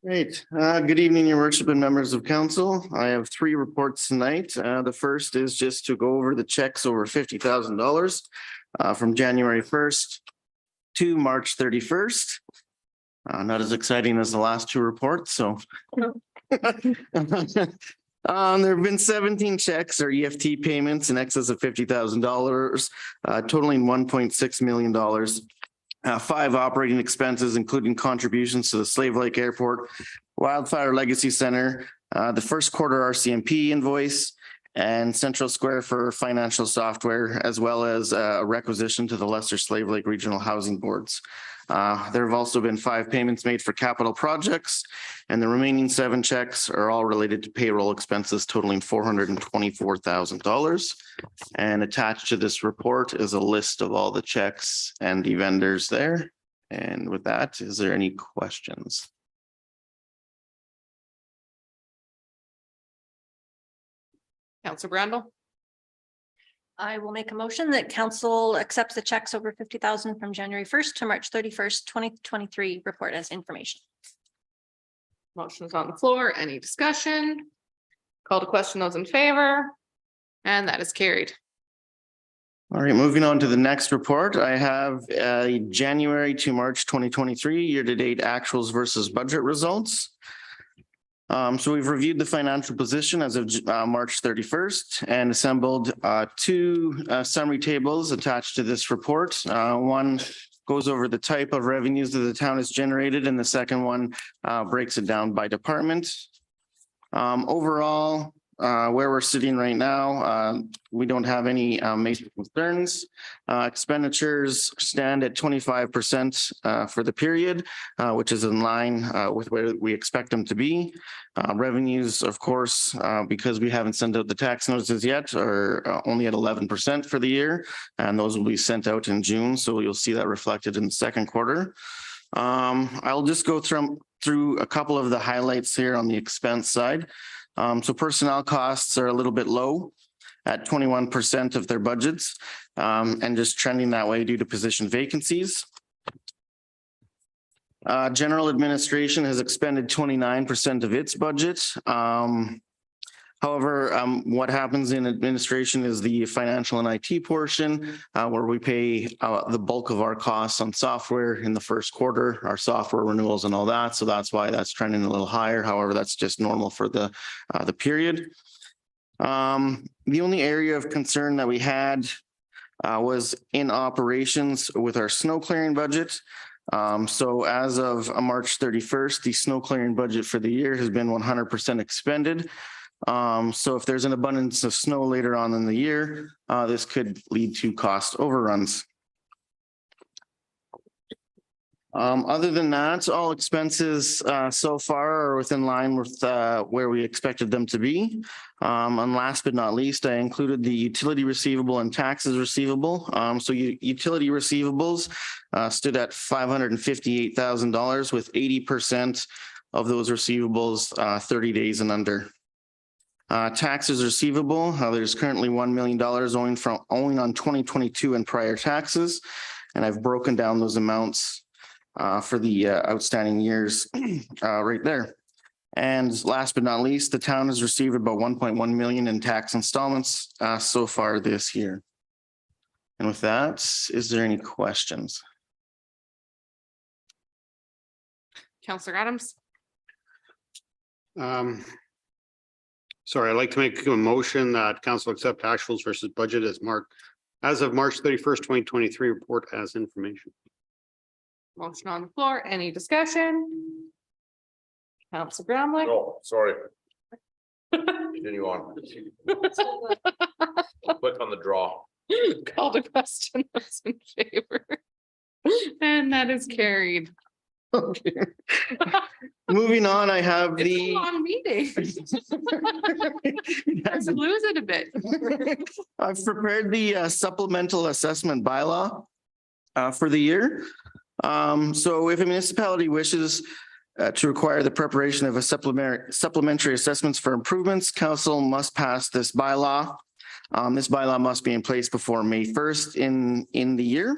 J: Great. Good evening, your worship and members of council. I have 3 reports tonight. The first is just to go over the checks over $50,000 from January 1st to March 31st. Not as exciting as the last 2 reports, so. There have been 17 checks or EFT payments in excess of $50,000, totaling $1.6 million. 5 operating expenses, including contributions to the Slave Lake Airport, Wildfire Legacy Center, the first quarter RCMP invoice, and Central Square for financial software, as well as a requisition to the Lesser Slave Lake Regional Housing Boards. There have also been 5 payments made for capital projects, and the remaining 7 checks are all related to payroll expenses totaling $424,000. And attached to this report is a list of all the checks and the vendors there. And with that, is there any questions?
A: Councillor Brandel.
I: I will make a motion that council accepts the checks over 50,000 from January 1st to March 31st, 2023 report as information.
A: Motion is on the floor. Any discussion? Call to question those in favor. And that is carried.
J: All right, moving on to the next report. I have January to March 2023 year-to-date actuals versus budget results. So we've reviewed the financial position as of March 31st and assembled two summary tables attached to this report. One goes over the type of revenues that the town has generated, and the second one breaks it down by department. Overall, where we're sitting right now, we don't have any major concerns. Expenditures stand at 25% for the period, which is in line with where we expect them to be. Revenues, of course, because we haven't sent out the tax notices yet, are only at 11% for the year, and those will be sent out in June. So you'll see that reflected in the second quarter. I'll just go through a couple of the highlights here on the expense side. So personnel costs are a little bit low at 21% of their budgets, and just trending that way due to position vacancies. General administration has expended 29% of its budget. However, what happens in administration is the financial and IT portion, where we pay the bulk of our costs on software in the first quarter, our software renewals and all that. So that's why that's trending a little higher. However, that's just normal for the period. The only area of concern that we had was in operations with our snow clearing budget. So as of March 31st, the snow clearing budget for the year has been 100% expended. So if there's an abundance of snow later on in the year, this could lead to cost overruns. Other than that, all expenses so far are within line with where we expected them to be. And last but not least, I included the utility receivable and taxes receivable. So utility receivables stood at $558,000, with 80% of those receivables 30 days and under. Taxes receivable, there's currently $1 million owing on 2022 and prior taxes. And I've broken down those amounts for the outstanding years right there. And last but not least, the town has received about 1.1 million in tax installments so far this year. And with that, is there any questions?
A: Counselor Adams?
E: Sorry, I'd like to make a motion that council accept actuals versus budget as of March 31st, 2023 report as information.
A: Motion on the floor. Any discussion? Counselor Gramlich?
B: Oh, sorry. Continue on. Click on the draw.
A: Call the question. Those in favor. And that is carried.
J: Okay. Moving on, I have
A: It's a
J: the.
A: long meeting. I lose it a bit.
J: I've prepared the supplemental assessment bylaw for the year. So if a municipality wishes to require the preparation of a supplementary assessments for improvements, council must pass this bylaw. This bylaw must be in place before May 1st in the year.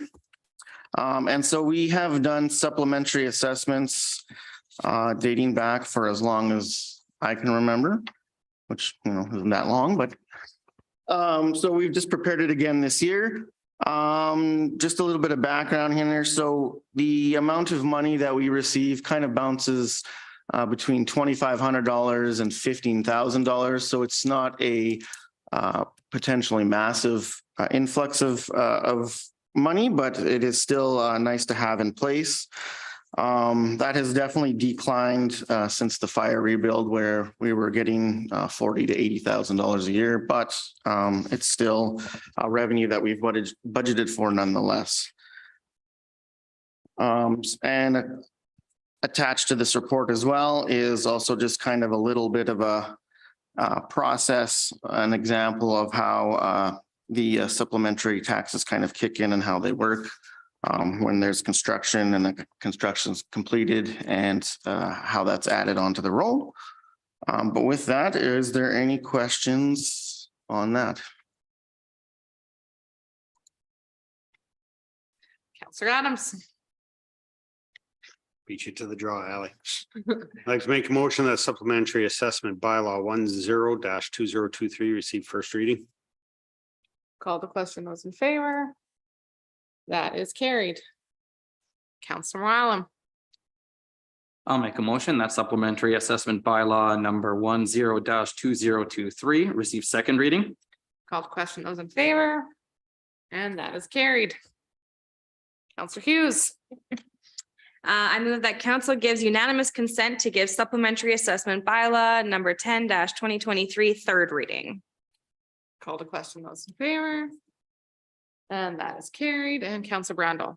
J: And so we have done supplementary assessments dating back for as long as I can remember, which, you know, isn't that long, but so we've just prepared it again this year. Just a little bit of background here. So the amount of money that we receive kind of bounces between $2,500 and $15,000. So it's not a potentially massive influx of money, but it is still nice to have in place. That has definitely declined since the fire rebuild, where we were getting $40,000 to $80,000 a year, but it's still a revenue that we've budgeted for nonetheless. And attached to this report as well is also just kind of a little bit of a process, an example of how the supplementary taxes kind of kick in and how they work when there's construction and the construction's completed, and how that's added onto the roll. But with that, is there any questions on that?
A: Counselor Adams?
E: Beat you to the draw, Ally. I'd like to make a motion that supplementary assessment bylaw 10-2023 receive first reading.
A: Call the question. Those in favor? That is carried. Counselor Wallem,
K: I'll make a motion that supplementary assessment bylaw number 10-2023 receive second reading.
A: call the question. Those in favor? And that is carried. Counselor Hughes,
H: I move that council gives unanimous consent to give supplementary assessment bylaw number 10-2023 third reading.
A: call the question. Those in favor? And that is carried. And Counselor Brandel,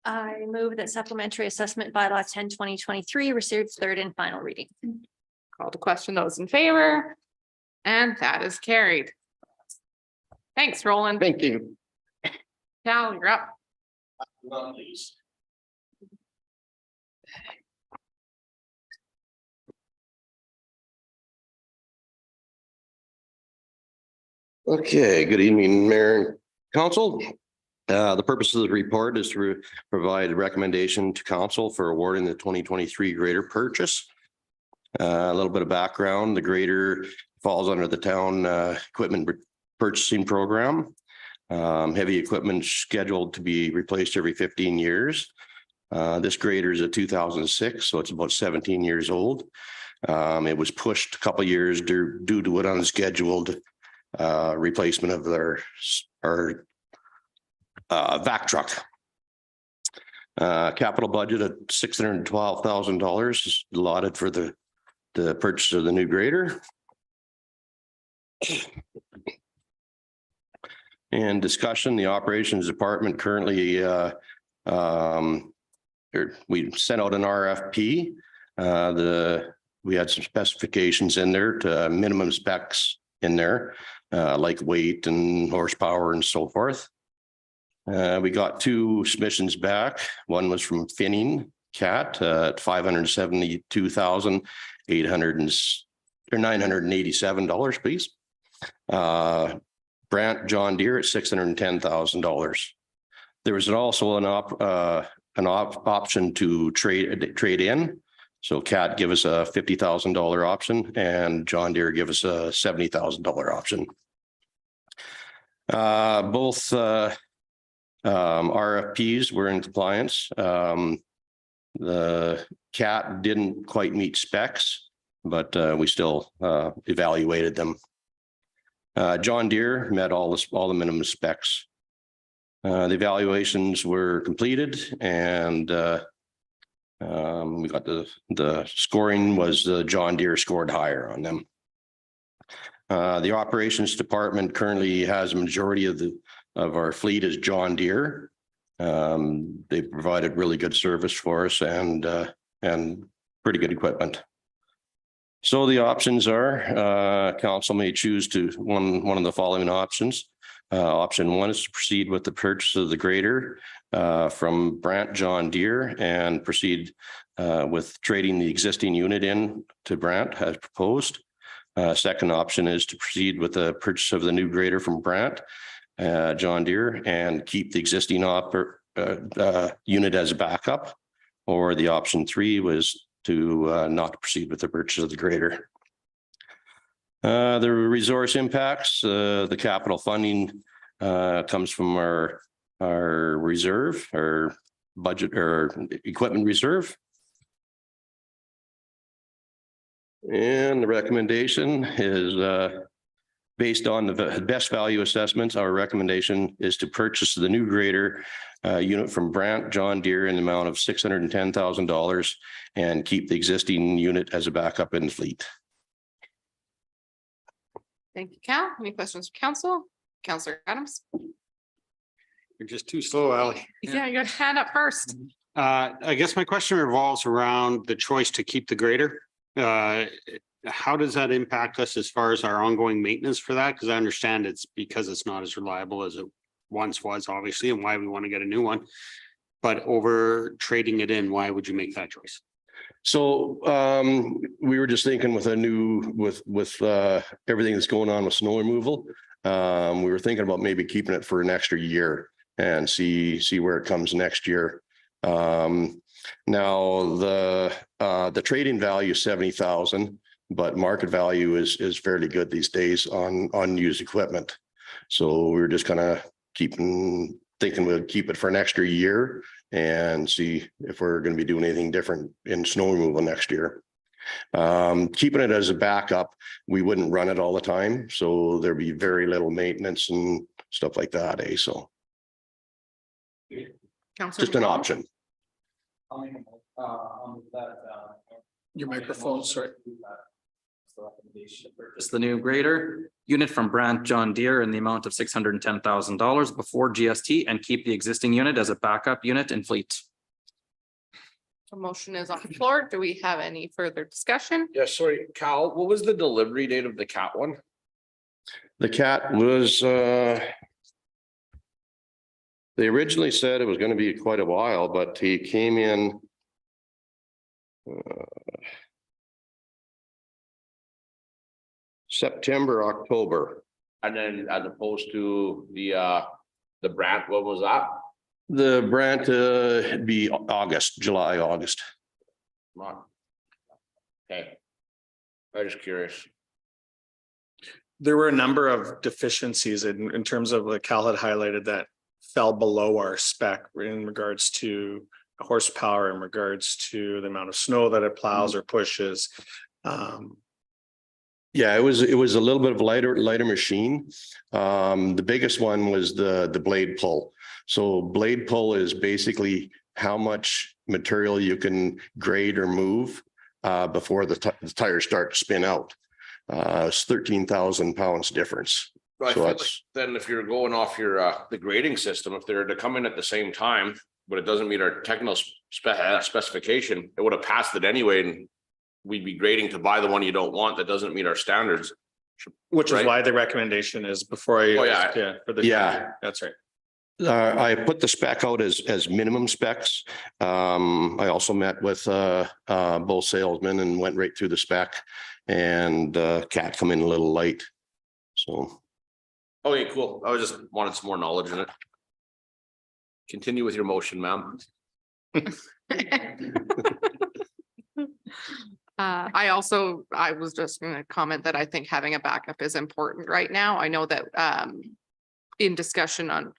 I: I move that supplementary assessment bylaw 10-2023 receives third and final reading.
A: call the question. Those in favor? And that is carried. Thanks, Roland.
J: Thank you.
A: Cal, you're up.
L: Okay, good evening, Mayor and Council. The purpose of the report is to provide a recommendation to council for awarding the 2023 grader purchase. A little bit of background, the grader falls under the town equipment purchasing program. Heavy equipment scheduled to be replaced every 15 years. This grader is a 2006, so it's about 17 years old. It was pushed a couple of years due to an unscheduled replacement of our vac truck. Capital budget of $612,000 is allotted for the purchase of the new grader. And discussion, the operations department currently we sent out an RFP. We had some specifications in there to minimum specs in there, like weight and horsepower and so forth. We got 2 submissions back. One was from Finning Cat at $987, please. Brant John Deere at $610,000. There was also an option to trade in. So Cat give us a $50,000 option and John Deere give us a $70,000 option. Both RFPs were in compliance. The Cat didn't quite meet specs, but we still evaluated them. John Deere met all the minimum specs. The evaluations were completed and we got the scoring was John Deere scored higher on them. The operations department currently has a majority of our fleet is John Deere. They provided really good service for us and pretty good equipment. So the options are, council may choose to one of the following options. Option 1 is to proceed with the purchase of the grader from Brant John Deere and proceed with trading the existing unit in to Brant as proposed. Second option is to proceed with the purchase of the new grader from Brant John Deere and keep the existing unit as a backup. Or the option 3 was to not proceed with the purchase of the grader. The resource impacts, the capital funding comes from our reserve, our budget or equipment reserve. And the recommendation is based on the best value assessments. Our recommendation is to purchase the new grader unit from Brant John Deere in the amount of $610,000 and keep the existing unit as a backup in the fleet.
A: Thank you, Cal. Any questions for council? Counselor Adams?
E: You're just too slow, Ally.
A: Yeah, you got a hand up first.
E: I guess my question revolves around the choice to keep the grader. How does that impact us as far as our ongoing maintenance for that? Because I understand it's because it's not as reliable as it once was, obviously, and why we want to get a new one. But over trading it in, why would you make that choice?
L: So we were just thinking with everything that's going on with snow removal, we were thinking about maybe keeping it for an extra year and see where it comes next year. Now the trading value is $70,000. but market value is fairly good these days on used equipment. So we're just thinking we'll keep it for an extra year and see if we're going to be doing anything different in snow removal next year. Keeping it as a backup, we wouldn't run it all the time, so there'd be very little maintenance and stuff like that, so
A: Councillor
L: just an
A: McCollum?
L: option.
C: I'll make I'll move that,
F: Your microphone, sorry.
K: It's the new grader unit from Brandt John Deere in the amount of $610,000 before GST and keep the existing unit as a backup unit in fleet.
A: A motion is on the floor. Do we have any further discussion?
B: Yeah, sorry, Cal, what was the delivery date of the cat one?
L: The cat was, they originally said it was going to be quite a while, but he came in September, October.
B: And then as opposed to the Brandt, what was that?
L: The Brandt, it'd be August, July, August.
B: Come on. Okay. I'm just curious.
F: There were a number of deficiencies in terms of what Cal had highlighted that fell below our spec in regards to horsepower, in regards to the amount of snow that it plows or pushes.
L: Yeah, it was a little bit of a lighter machine. The biggest one was the blade pull. So blade pull is basically how much material you can grade or move before the tires start to spin out. It's 13,000 pounds difference.
B: I
L: So
B: feel like
L: that's,
B: then if you're going off your the grading system, if they're to come in at the same time, but it doesn't meet our technical specification, it would have passed it anyway, and we'd be grading to buy the one you don't want that doesn't meet our standards.
F: Which is
B: Right.
F: why the recommendation is before I.
B: Oh, yeah.
F: For the.
L: Yeah.
F: That's right.
L: I put the spec out as minimum specs. I also met with both salesmen and went right through the spec, and cat come in a little light. So.
B: Okay, cool. I was just wanted some more knowledge in it. Continue with your motion, ma'am.
A: I was just gonna comment that I think having a backup is important right now. I know that in discussion on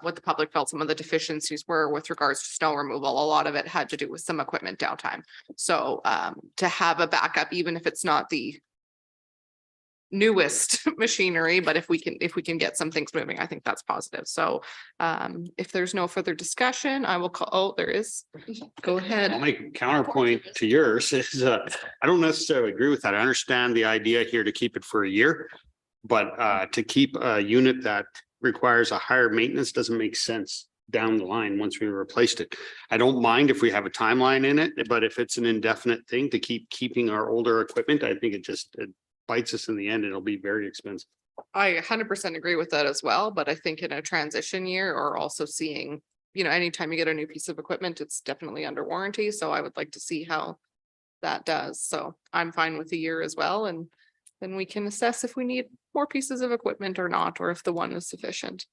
A: what the public felt some of the deficiencies were with regards to snow removal, a lot of it had to do with some equipment downtime. So to have a backup, even if it's not the newest machinery, but if we can get some things moving, I think that's positive. So if there's no further discussion, I will call, oh, there is. Go ahead.
E: My counterpoint to yours is, I don't necessarily agree with that. I understand the idea here to keep it for a year. But to keep a unit that requires a higher maintenance doesn't make sense down the line once we replaced it. I don't mind if we have a timeline in it, but if it's an indefinite thing to keeping our older equipment, I think it bites us in the end. It'll be very expensive.
A: I 100% agree with that as well, but I think in a transition year or also seeing, anytime you get a new piece of equipment, it's definitely under warranty. So I would like to see how that does. So I'm fine with a year as well. And then we can assess if we need more pieces of equipment or not, or if the one is sufficient.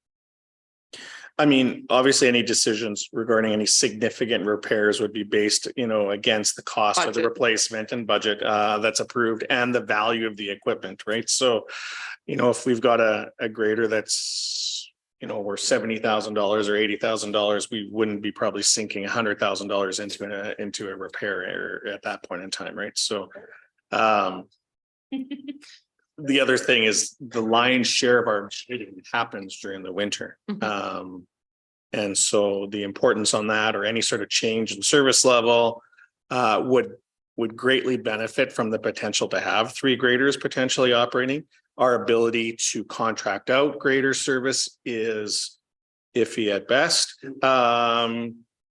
F: I mean, obviously, any decisions regarding any significant repairs would be based, against the cost of the
A: Budget.
F: replacement and budget that's approved and the value of the equipment, right? So, if we've got a grader that's, worth $70,000 or $80,000, we wouldn't be probably sinking $100,000 into a repair at that point in time, right? So, the other thing is the lion's share of our shooting happens during the winter. And so the importance on that or any sort of change in service level would greatly benefit from the potential to have 3 graders potentially operating. Our ability to contract out grader service is iffy at best.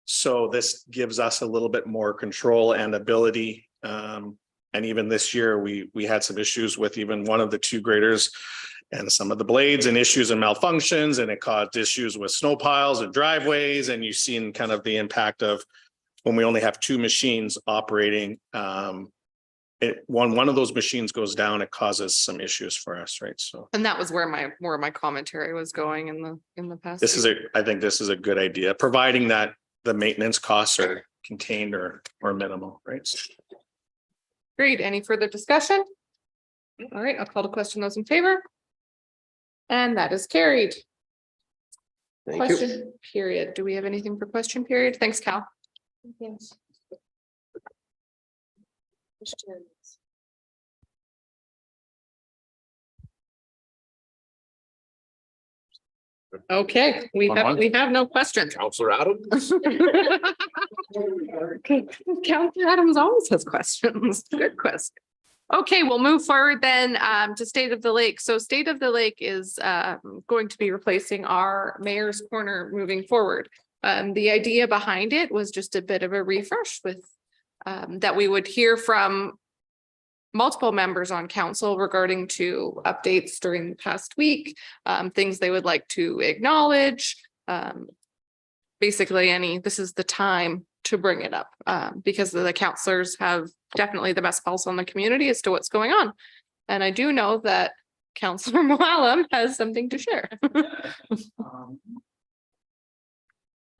F: So this gives us a little bit more control and ability. And even this year, we had some issues with even one of the 2 graders and some of the blades and issues and malfunctions, and it caused issues with snow piles and driveways. And you've seen kind of the impact of when we only have 2 machines operating. One of those machines goes down, it causes some issues for us, right? So.
A: And that was where my commentary was going in the past.
F: I think this is a good idea, providing that the maintenance costs are contained or minimal, right?
A: Great. Any further discussion? All right, I'll call the question. Those in favor? And that is carried.
L: Thank you.
A: Question period. Do we have anything for question period? Thanks, Cal. Okay, we have no questions.
B: Counselor Adam?
A: Okay, Counselor Adams always has questions. Good question. Okay, we'll move forward then to State of the Lake. So State of the Lake is going to be replacing our Mayor's Corner moving forward. The idea behind it was just a bit of a refresh with that we would hear from multiple members on council regarding to updates during the past week, things they would like to acknowledge. Basically this is the time to bring it up because the councilors have definitely the best pulse on the community as to what's going on. And I do know that Councillor Moallem has something to share.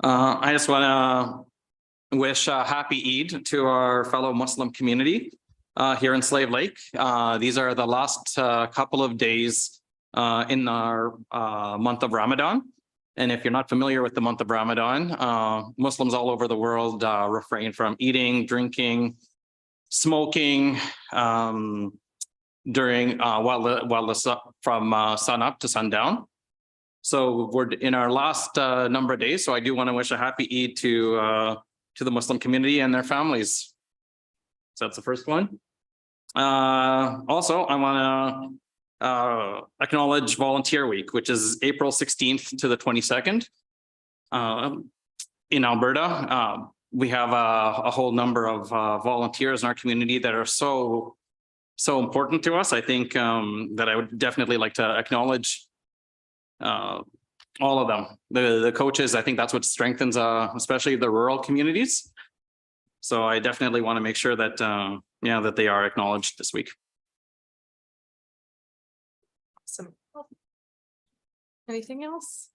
K: I just want to wish a happy Eid to our fellow Muslim community here in Slave Lake. These are the last couple of days in our month of Ramadan. And if you're not familiar with the month of Ramadan, Muslims all over the world refrain from eating, drinking, smoking during from sun up to sundown. So we're in our last number of days. So I do want to wish a happy Eid to the Muslim community and their families. So that's the first one. Also, I want to acknowledge Volunteer Week, which is April 16th to the 22nd. In Alberta, we have a whole number of volunteers in our community that are so important to us. I think that I would definitely like to acknowledge all of them. The coaches, I think that's what strengthens especially the rural communities. So I definitely want to make sure that that they are acknowledged this week.
A: Awesome. Anything else?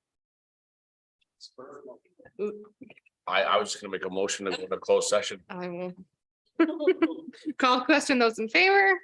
B: I was just gonna make a motion to go to closed session.
A: I will call question. Those in favor?